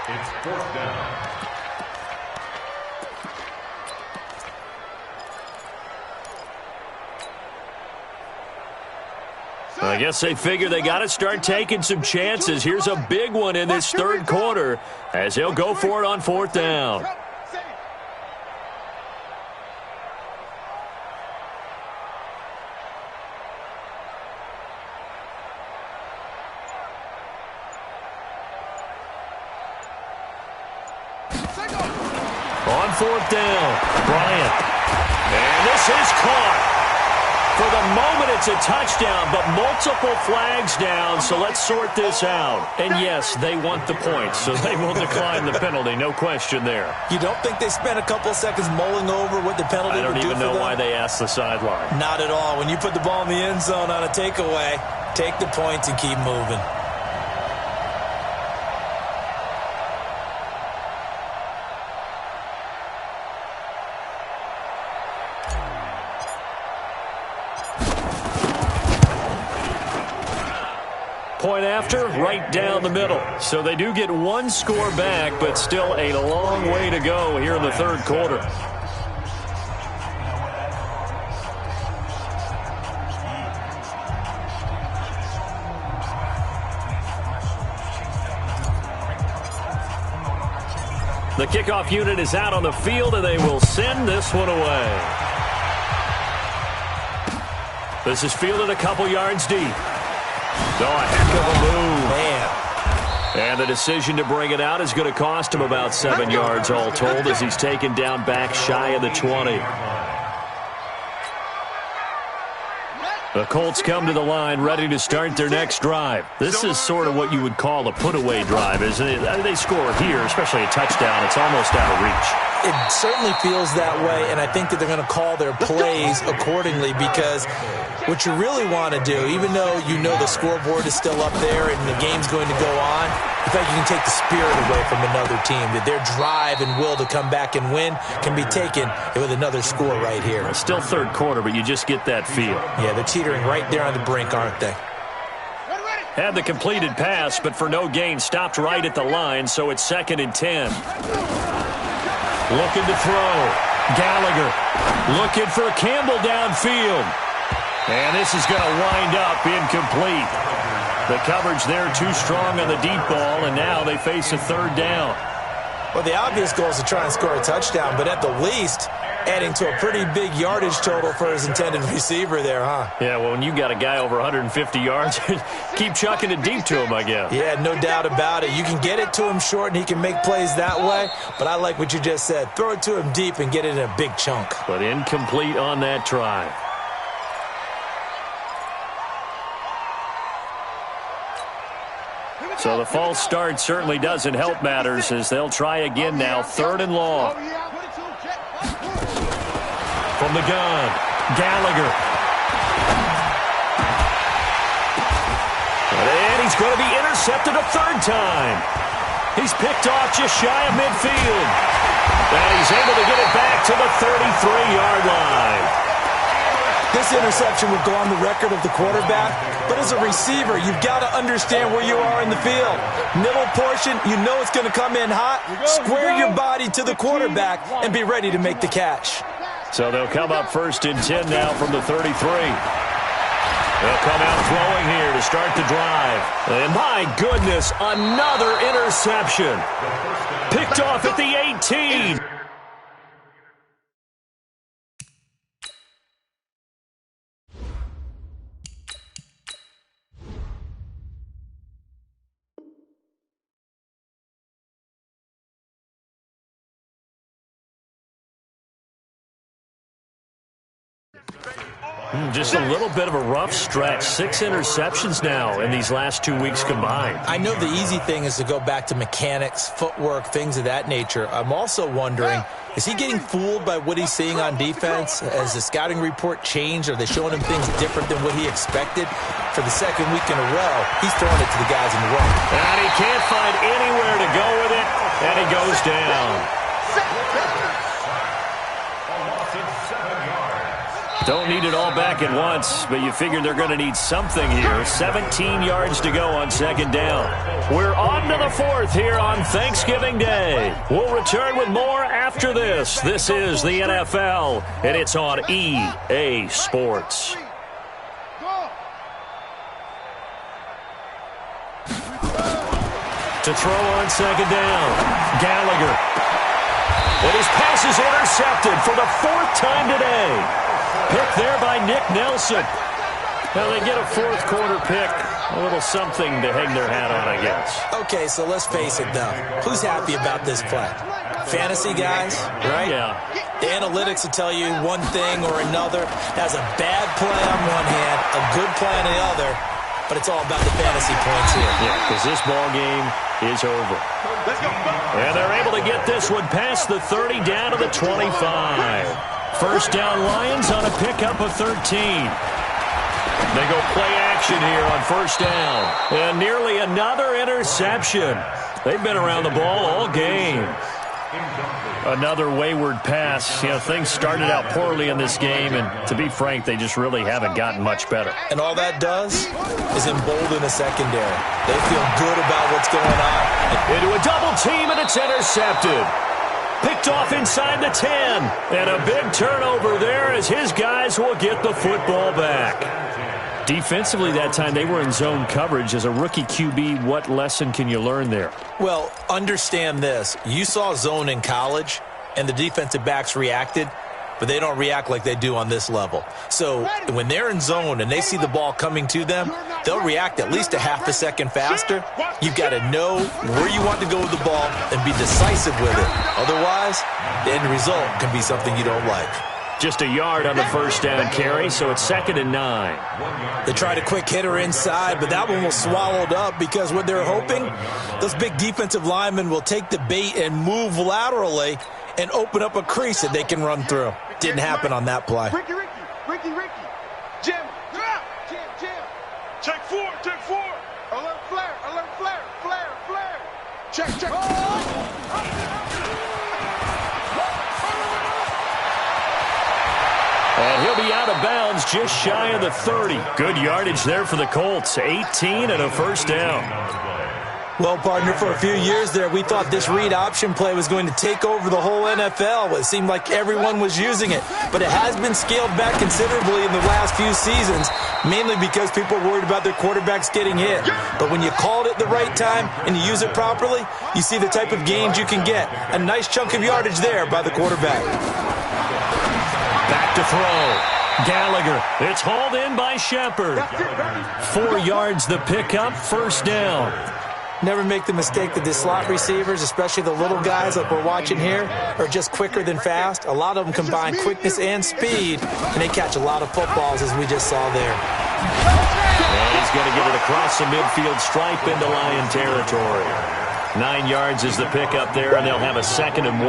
It's fourth down. I guess they figure they got to start taking some chances. Here's a big one in this third quarter as he'll go for it on fourth down. On fourth down, Bryant. And this is caught. For the moment, it's a touchdown, but multiple flags down, so let's sort this out. And yes, they want the points, so they will decline the penalty, no question there. You don't think they spent a couple of seconds mulling over what the penalty would do for them? I don't even know why they asked the sideline. Not at all. When you put the ball in the end zone on a takeaway, take the points and keep moving. Point after, right down the middle. So they do get one score back, but still a long way to go here in the third quarter. The kickoff unit is out on the field, and they will send this one away. This is fielded a couple yards deep. Oh, a heck of a move. Man. And the decision to bring it out is going to cost him about 7 yards all told as he's taken down back shy of the 20. The Colts come to the line ready to start their next drive. This is sort of what you would call a put-away drive, isn't it? They score here, especially a touchdown. It's almost out of reach. It certainly feels that way, and I think that they're going to call their plays accordingly because what you really want to do, even though you know the scoreboard is still up there and the game's going to go on, in fact, you can take the spirit away from another team. That their drive and will to come back and win can be taken with another score right here. It's still third quarter, but you just get that feel. Yeah, they're teetering right there on the brink, aren't they? Had the completed pass, but for no gain, stopped right at the line, so it's 2nd and 10. Looking to throw. Gallagher looking for Campbell downfield. And this is going to wind up incomplete. The coverage there too strong on the deep ball, and now they face a third down. Well, the obvious goal is to try and score a touchdown, but at the least, adding to a pretty big yardage total for his intended receiver there, huh? Yeah, well, when you got a guy over 150 yards, keep chucking it deep to him, I guess. Yeah, no doubt about it. You can get it to him short, and he can make plays that way, but I like what you just said. Throw it to him deep and get it in a big chunk. But incomplete on that try. So the false start certainly doesn't help matters as they'll try again now, 3rd and long. From the gun, Gallagher. And he's going to be intercepted a third time. He's picked off just shy of midfield. And he's able to get it back to the 33-yard line. This interception would go on the record of the quarterback, but as a receiver, you've got to understand where you are in the field. Middle portion, you know it's going to come in hot. Square your body to the quarterback and be ready to make the catch. So they'll come up 1st and 10 now from the 33. They'll come out throwing here to start the drive. And my goodness, another interception. Picked off at the 18. Just a little bit of a rough stretch. 6 interceptions now in these last 2 weeks combined. I know the easy thing is to go back to mechanics, footwork, things of that nature. I'm also wondering, is he getting fooled by what he's seeing on defense? Has the scouting report changed? Are they showing him things different than what he expected? For the second week in a row, he's throwing it to the guys in the row. And he can't find anywhere to go with it, and he goes down. Don't need it all back at once, but you figure they're going to need something here. 17 yards to go on second down. We're on to the fourth here on Thanksgiving Day. We'll return with more after this. This is the NFL, and it's on EA Sports. To throw on second down, Gallagher. And his pass is intercepted for the 4th time today. Pick there by Nick Nelson. Now they get a 4th quarter pick. A little something to hang their hat on, I guess. Okay, so let's face it, though. Who's happy about this play? Fantasy guys, right? Yeah. The analytics will tell you one thing or another. That's a bad play on one hand, a good play on the other, but it's all about the fantasy points here. Yeah, because this ball game is over. And they're able to get this one past the 30 down to the 25. First down Lions on a pickup of 13. They go play action here on first down. And nearly another interception. They've been around the ball all game. Another wayward pass. You know, things started out poorly in this game, and to be frank, they just really haven't gotten much better. And all that does is embolden the secondary. They feel good about what's going on. Into a double team, and it's intercepted. Picked off inside the 10. And a big turnover there as his guys will get the football back. Defensively that time, they were in zone coverage. As a rookie QB, what lesson can you learn there? Well, understand this. You saw zone in college, and the defensive backs reacted, but they don't react like they do on this level. So when they're in zone and they see the ball coming to them, they'll react at least a half a second faster. You've got to know where you want to go with the ball and be decisive with it. Otherwise, the end result can be something you don't like. Just a yard on the first down carry, so it's 2nd and 9. They tried a quick hitter inside, but that one was swallowed up because what they're hoping, those big defensive linemen will take the bait and move laterally and open up a crease that they can run through. Didn't happen on that play. Ricky. Jim. Check 4. Alert flare. Check. And he'll be out of bounds just shy of the 30. Good yardage there for the Colts. 18 and a first down. Well, partner, for a few years there, we thought this read option play was going to take over the whole NFL. It seemed like everyone was using it. But it has been scaled back considerably in the last few seasons, mainly because people are worried about their quarterbacks getting hit. But when you call it at the right time and you use it properly, you see the type of gains you can get. A nice chunk of yardage there by the quarterback. Back to throw. Gallagher. It's hauled in by Shepard. 4 yards the pickup, first down. Never make the mistake that the slot receivers, especially the little guys like we're watching here, are just quicker than fast. A lot of them combine quickness and speed, and they catch a lot of footballs, as we just saw there. And he's going to get it across the midfield stripe into Lion territory. 9 yards is the pickup there, and they'll have a 2nd and 1.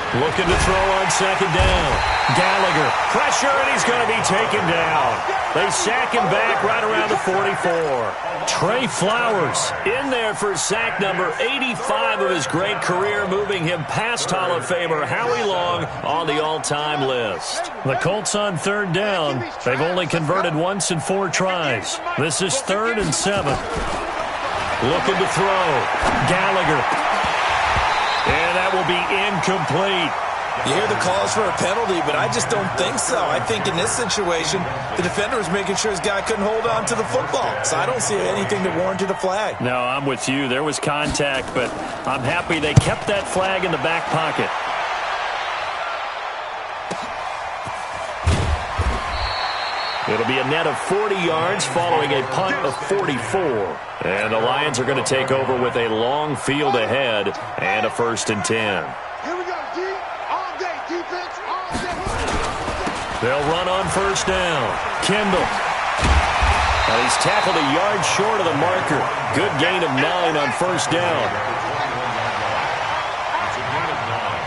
Looking to throw on second down. Gallagher, pressure, and he's going to be taken down. They sack him back right around the 44. Trey Flowers in there for sack number 85 of his great career, moving him past Hall of Famer Howie Long on the all-time list. The Colts on 3rd down. They've only converted once in 4 tries. This is 3rd and 7. Looking to throw. Gallagher. And that will be incomplete. You hear the calls for a penalty, but I just don't think so. I think in this situation, the defender was making sure his guy couldn't hold on to the football. So I don't see anything that warranted a flag. No, I'm with you. There was contact, but I'm happy they kept that flag in the back pocket. It'll be a net of 40 yards following a punt of 44. And the Lions are going to take over with a long field ahead and a 1st and 10. They'll run on first down. Kendall. Well, he's tackled a yard short of the marker. Good gain of 9 on first down. It's a gain of 9.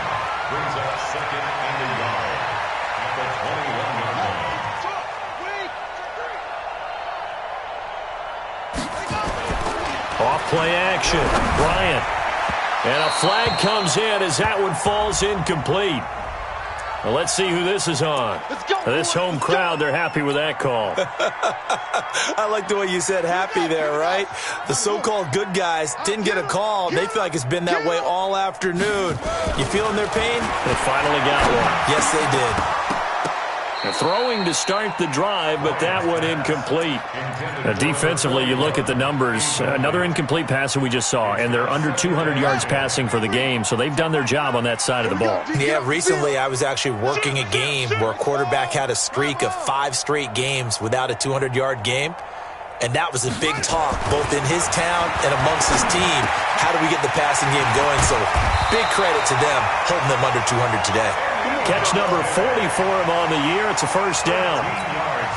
Brings up second and a yard at the 21-yard line. Off play action. Bryant. And a flag comes in as that one falls incomplete. Well, let's see who this is on. This home crowd, they're happy with that call. I like the way you said happy there, right? The so-called good guys didn't get a call. They feel like it's been that way all afternoon. You feeling their pain? They finally got one. Yes, they did. Throwing to start the drive, but that one incomplete. Defensively, you look at the numbers. Another incomplete pass that we just saw, and they're under 200 yards passing for the game, so they've done their job on that side of the ball. Yeah, recently I was actually working a game where a quarterback had a streak of 5 straight games without a 200-yard game, and that was a big talk both in his town and amongst his team. How do we get the passing game going? So big credit to them holding them under 200 today. Catch number 40 for him on the year. It's a first down.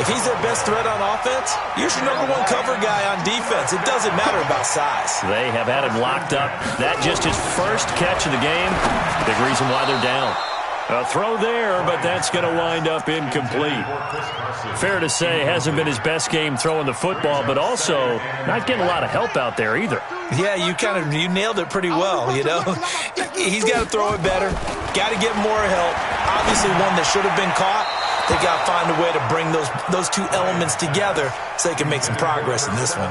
If he's their best threat on offense, he's your number 1 cover guy on defense. It doesn't matter about size. They have had him locked up. That just his first catch of the game. Big reason why they're down. A throw there, but that's going to wind up incomplete. Fair to say, hasn't been his best game throwing the football, but also not getting a lot of help out there either. Yeah, you nailed it pretty well, you know. He's got to throw it better. Got to get more help. Obviously one that should have been caught. They got to find a way to bring those two elements together so they can make some progress in this one.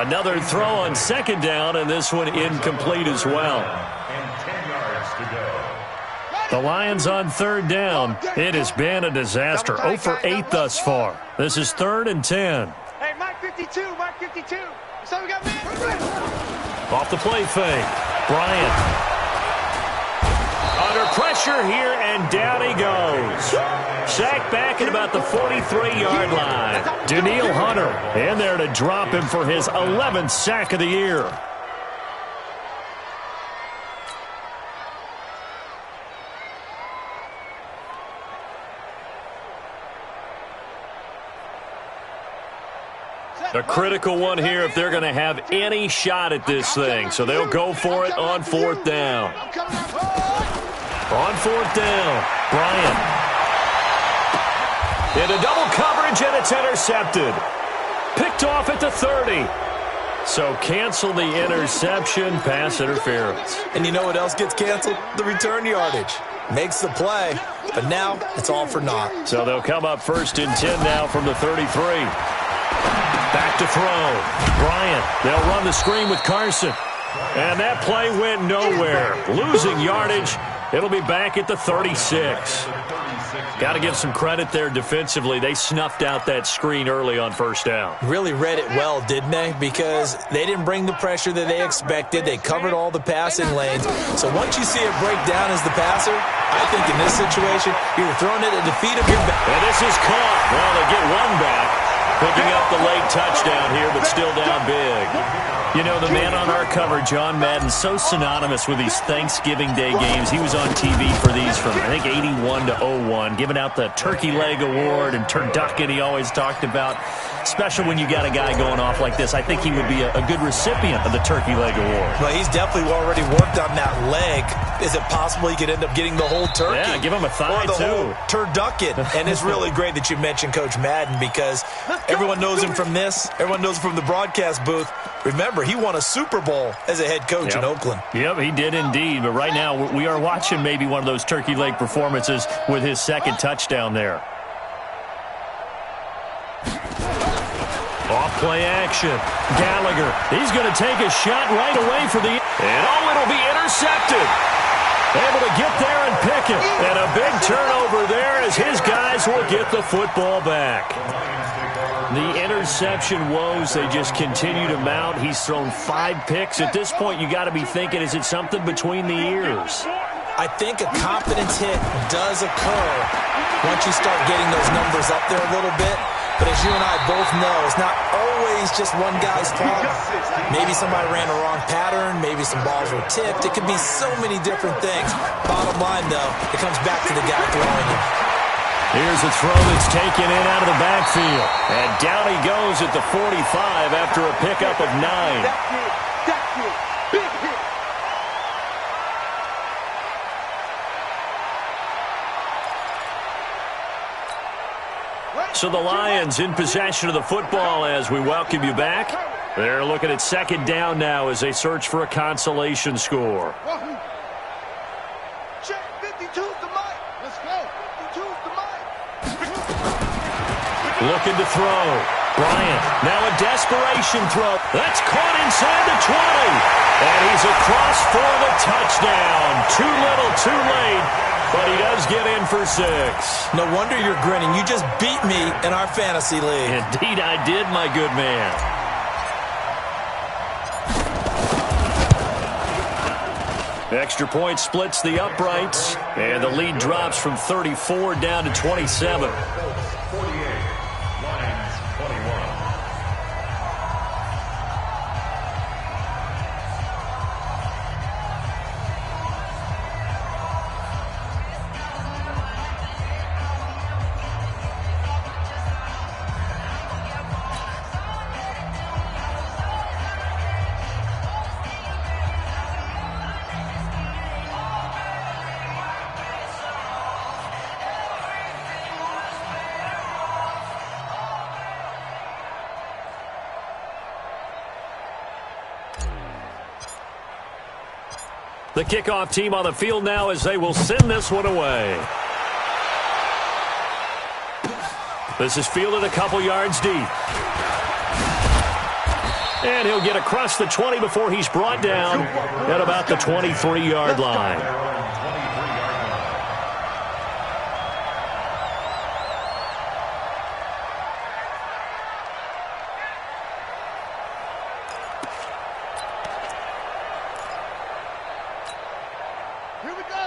Another throw on second down, and this one incomplete as well. And 10 yards to go. The Lions on third down. It has been a disaster. 0 for 8 thus far. This is 3rd and 10. Hey, Mark 52, Mark 52. So we got man. Off the play fake. Bryant. Under pressure here, and down he goes. Sacked back at about the 43-yard line. Daniil Hunter in there to drop him for his 11th sack of the year. A critical one here if they're going to have any shot at this thing. So they'll go for it on 4th down. On 4th down, Bryant. Into double coverage, and it's intercepted. Picked off at the 30. So cancel the interception, pass interference. And you know what else gets canceled? The return yardage. Makes the play, but now it's all for naught. So they'll come up 1st and 10 now from the 33. Back to throw. Bryant. They'll run the screen with Carson. And that play went nowhere. Losing yardage. It'll be back at the 36. Got to give some credit there defensively. They snuffed out that screen early on 1st down. Really read it well, didn't they? Because they didn't bring the pressure that they expected. They covered all the passing lanes. So once you see it break down as the passer, I think in this situation, you're throwing it at the feet of your back. And this is caught. Well, they get one back. Picking up the late touchdown here, but still down big. You know, the man on our cover, John Madden, so synonymous with these Thanksgiving Day games. He was on TV for these from, I think, 81 to 01, giving out the Turkey Leg Award and turducken he always talked about. Special when you got a guy going off like this. I think he would be a good recipient of the Turkey Leg Award. Well, he's definitely already worked on that leg. Is it possible he could end up getting the whole turkey? Yeah, give him a thigh, or the too. Whole turducken. And it's really great that you mentioned Coach Madden because everyone knows him from this. Everyone knows him from the broadcast booth. Remember, he won a Super Bowl as a head coach in Oakland. Yep, he did indeed. But right now, we are watching maybe one of those turkey leg performances with his second touchdown there. Off play action. Gallagher, he's going to take a shot right away for the... And it'll be intercepted. Able to get there and pick it. And a big turnover there as his guys will get the football back. The interception woes, they just continue to mount. He's thrown 5 picks. At this point, you got to be thinking, is it something between the ears? I think a confidence hit does occur once you start getting those numbers up there a little bit. But as you and I both know, it's not always just one guy's fault. Maybe somebody ran a wrong pattern. Maybe some balls were tipped. It could be so many different things. Bottom line, though, it comes back to the guy throwing it. Here's a throw that's taken in out of the backfield. And down he goes at the 45 after a pickup of 9. That's it. Big hit. So the Lions in possession of the football as we welcome you back. They're looking at second down now as they search for a consolation score. Check, 52's the mic. Let's go. 52's the mic. Looking to throw. Bryant, now a desperation throw. That's caught inside the 20. And he's across for the touchdown. Too little, too late. But he does get in for 6. No wonder you're grinning. You just beat me in our fantasy league. Indeed I did, my good man. Extra point splits the uprights, and the lead drops from 34 down to 27. 48, Lions 21. The kickoff team on the field now as they will send this one away. This is fielded a couple yards deep. And he'll get across the 20 before he's brought down at about the 23-yard line.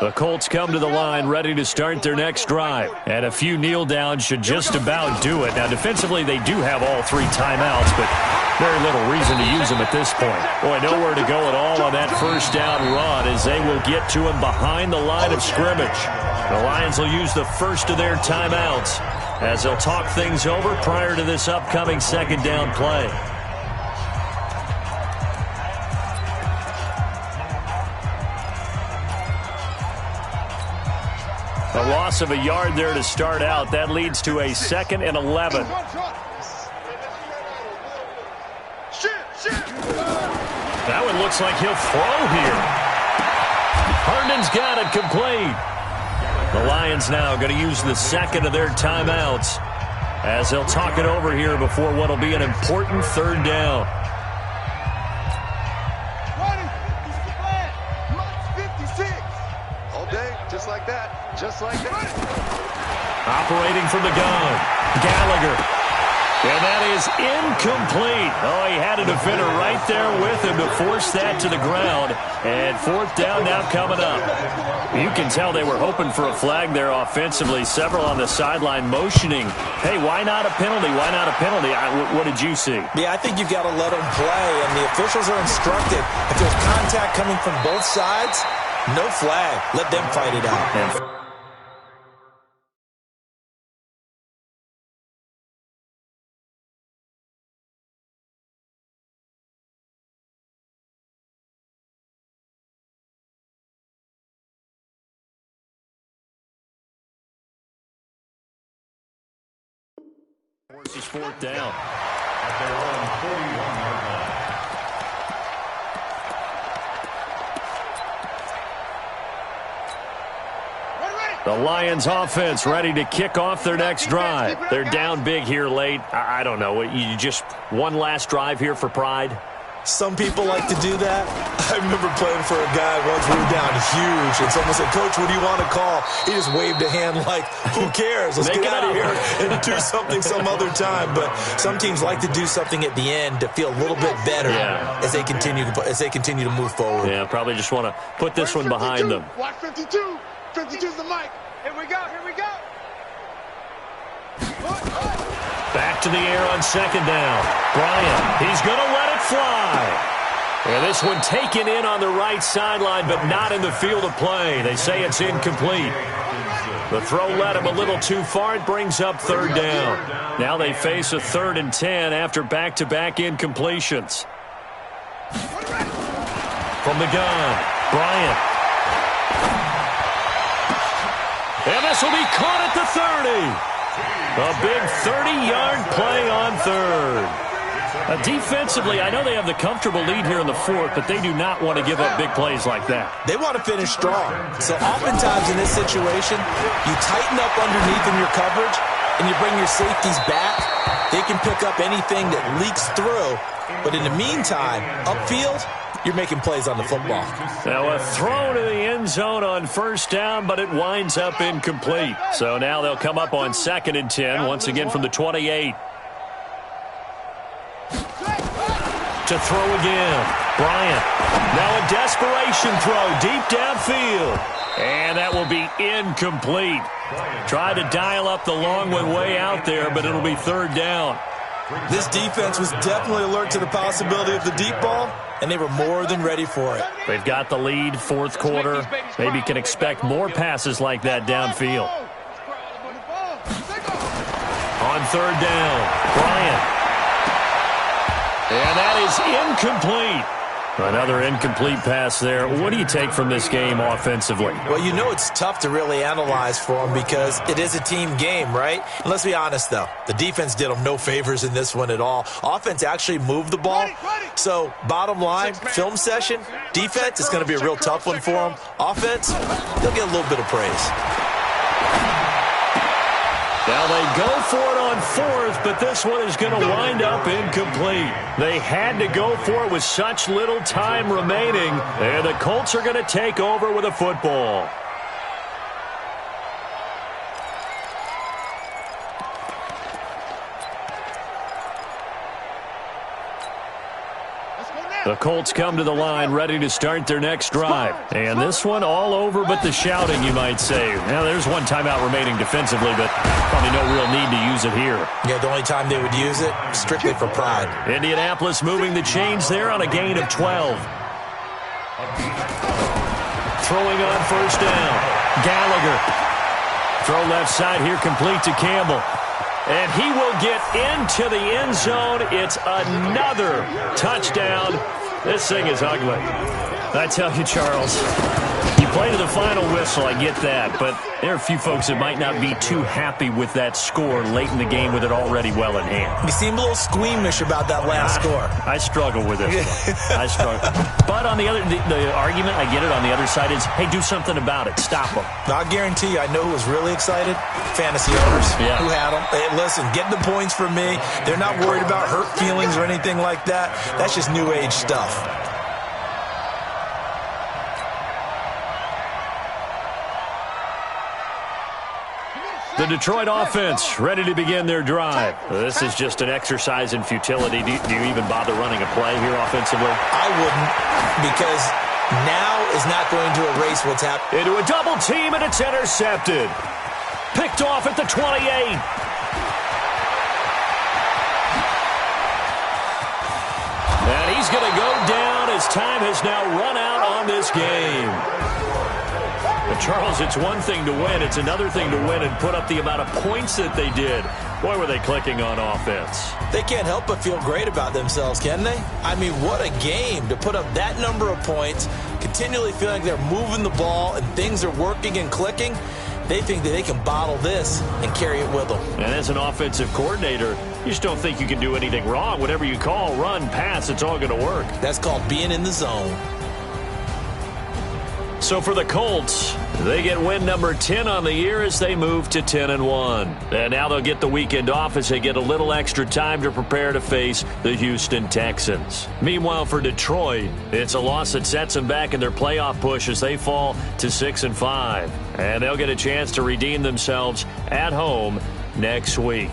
The Colts come to the line ready to start their next drive. And a few kneel downs should just about do it. Now, defensively, they do have all 3 timeouts, but very little reason to use them at this point. Boy, nowhere to go at all on that first down run as they will get to him behind the line of scrimmage. The Lions will use the first of their timeouts as they'll talk things over prior to this upcoming second down play. A loss of a yard there to start out. That leads to a 2nd and 11. That one looks like he'll throw here. Herndon's got it complete. The Lions now going to use the 2nd of their timeouts as they'll talk it over here before what will be an important 3rd down. Just like that. Operating from the gun, Gallagher. And that is incomplete. Oh, he had a defender right there with him to force that to the ground. And 4th down now coming up. You can tell they were hoping for a flag there offensively. Several on the sideline motioning. Hey, why not a penalty? Why not a penalty? What did you see? Yeah, I think you've got to let them play. And the officials are instructed. If there's contact coming from both sides, no flag. Let them fight it out. Forces 4th down. At their own 41-yard line. The Lions offense ready to kick off their next drive. They're down big here late. I don't know. You just one last drive here for pride? Some people like to do that. I remember playing for a guy once. We were down huge, and someone said, "Coach, what do you want to call?" He just waved a hand like, "Who cares? Let's get out of here and do something some other time." But some teams like to do something at the end to feel a little bit better as they continue to move forward. Yeah, probably just want to put this one behind them. Watch 52. 52's the mic. Here we go. Here we go. Back to the air on 2nd down. Bryant, he's going to let it fly. And this one taken in on the right sideline, but not in the field of play. They say it's incomplete. The throw led him a little too far. It brings up third down. Now they face a 3rd and 10 after back-to-back incompletions. From the gun, Bryant. And this will be caught at the 30. A big 30-yard play on third. Defensively, I know they have the comfortable lead here in the 4th, but they do not want to give up big plays like that. They want to finish strong. So oftentimes in this situation, you tighten up underneath in your coverage, and you bring your safeties back. They can pick up anything that leaks through. But in the meantime, upfield, you're making plays on the football. Now a throw to the end zone on 1st down, but it winds up incomplete. So now they'll come up on 2nd and 10, once again from the 28. To throw again, Bryant. Now a desperation throw deep downfield. And that will be incomplete. Try to dial up the long one way out there, but it'll be 3rd down. This defense was definitely alert to the possibility of the deep ball, and they were more than ready for it. They've got the lead, 4th quarter. Maybe can expect more passes like that downfield. On 3rd down, Bryant. And that is incomplete. Another incomplete pass there. What do you take from this game offensively? Well, you know it's tough to really analyze for them because it is a team game, right? And let's be honest, though. The defense did them no favors in this one at all. Offense actually moved the ball. So, bottom line, film session, defense is going to be a real tough one for them. Offense, they'll get a little bit of praise. Now they go for it on 4th, but this one is going to wind up incomplete. They had to go for it with such little time remaining, and the Colts are going to take over with a football. The Colts come to the line ready to start their next drive. And this one all over but the shouting, you might say. Now, there's one timeout remaining defensively, but probably no real need to use it here. Yeah, the only time they would use it, strictly for pride. Indianapolis moving the chains there on a gain of 12. Throwing on 1st down. Gallagher. Throw left side here, complete to Campbell. And he will get into the end zone. It's another touchdown. This thing is ugly. I tell you, Charles, you play to the final whistle, I get that. But there are a few folks that might not be too happy with that score late in the game with it already well in hand. You seem a little squeamish about that last score. I struggle with this one. I struggle. But on the argument, I get it, on the other side is, hey, do something about it. Stop them. Now, I guarantee you, I know who was really excited. Fantasy owners who had them. Hey, listen, get the points from me. They're not worried about hurt feelings or anything like that. That's just new age stuff. The Detroit offense ready to begin their drive. This is just an exercise in futility. Do you even bother running a play here offensively? I wouldn't, because now is not going to erase what's happened. Into a double team, and it's intercepted. Picked off at the 28. And he's going to go down as time has now run out on this game. But Charles, it's one thing to win. It's another thing to win and put up the amount of points that they did. Boy, were they clicking on offense. They can't help but feel great about themselves, can they? I mean, what a game to put up that number of points, continually feeling they're moving the ball and things are working and clicking. They think that they can bottle this and carry it with them. And as an offensive coordinator, you just don't think you can do anything wrong. Whatever you call, run, pass, it's all going to work. That's called being in the zone. So for the Colts, they get win number 10 on the year as they move to 10-1. And now they'll get the weekend off as they get a little extra time to prepare to face the Houston Texans. Meanwhile, for Detroit, it's a loss that sets them back in their playoff push as they fall to 6-5. And they'll get a chance to redeem themselves at home next week.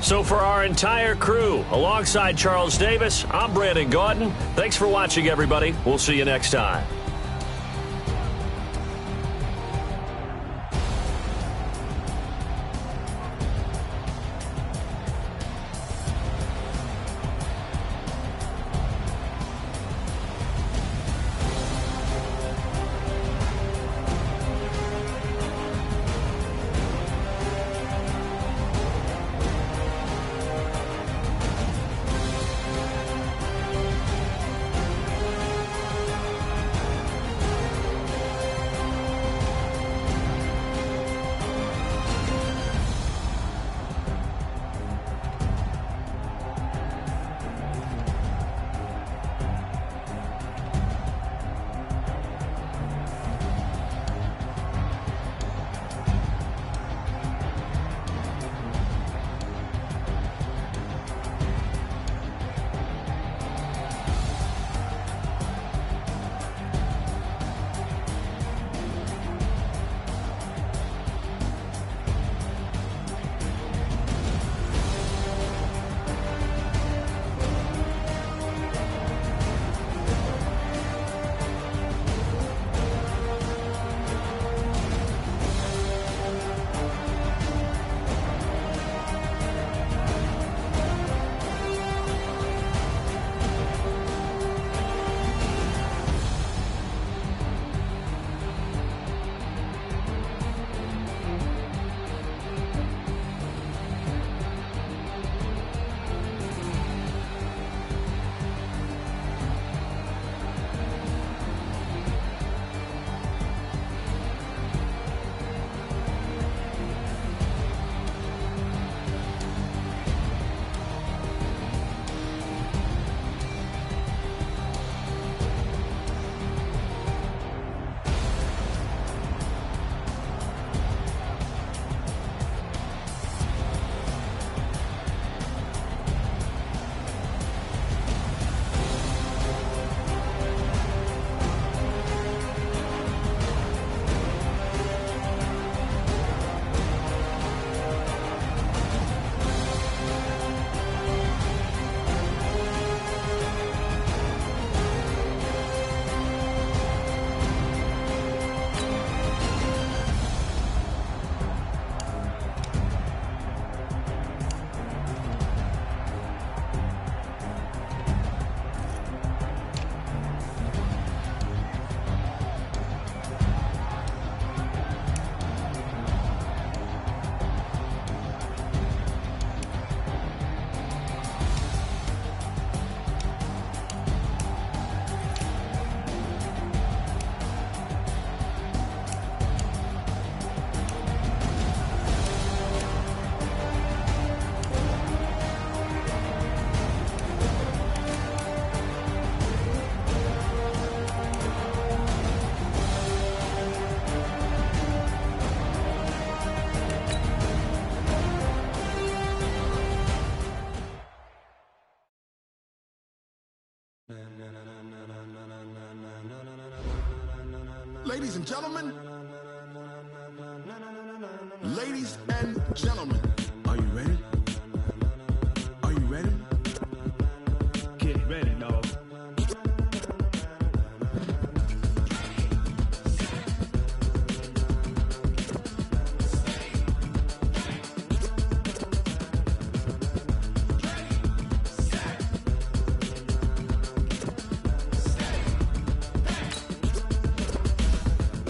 So for our entire crew, alongside Charles Davis, I'm Brandon Gaudin. Thanks for watching, everybody. We'll see you next time. Ladies and gentlemen. Ladies and gentlemen. Are you ready? Are you ready? Get ready, dog.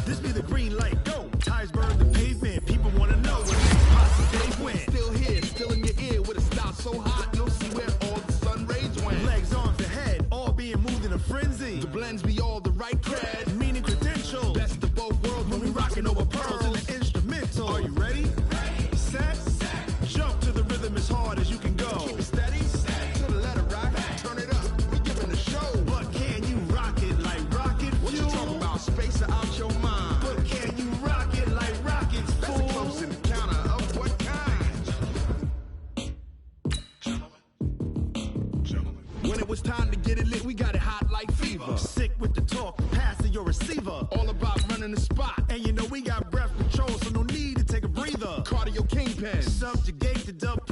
This be the green light, go. Tires burn the pavement. People want to know what they win. Still here, still in your ear with a style so hot, you'll see where all the sun rays went. Legs on the head, all being moved in a frenzy. The blends be all the right cred. Meaning credentials. Best of both worlds When we rocking over pearls in the instrumental. Are you ready? Set, jump to the rhythm as hard as you can go. Keep it steady, to the letter right. Turn it up, we giving the show. But can you rock it like rocket What fuel? you talking about? Space or out your mind? But can you rock it like rockets, That's a fool? close encounter of what kind? Gentlemen. When it was time to get it lit, we got it hot like fever. Sick with the talk, pass to your receiver. All about running the spot. And you know we got breath control, so no need to take a breather. Cardio kingpin. Subjugate the dub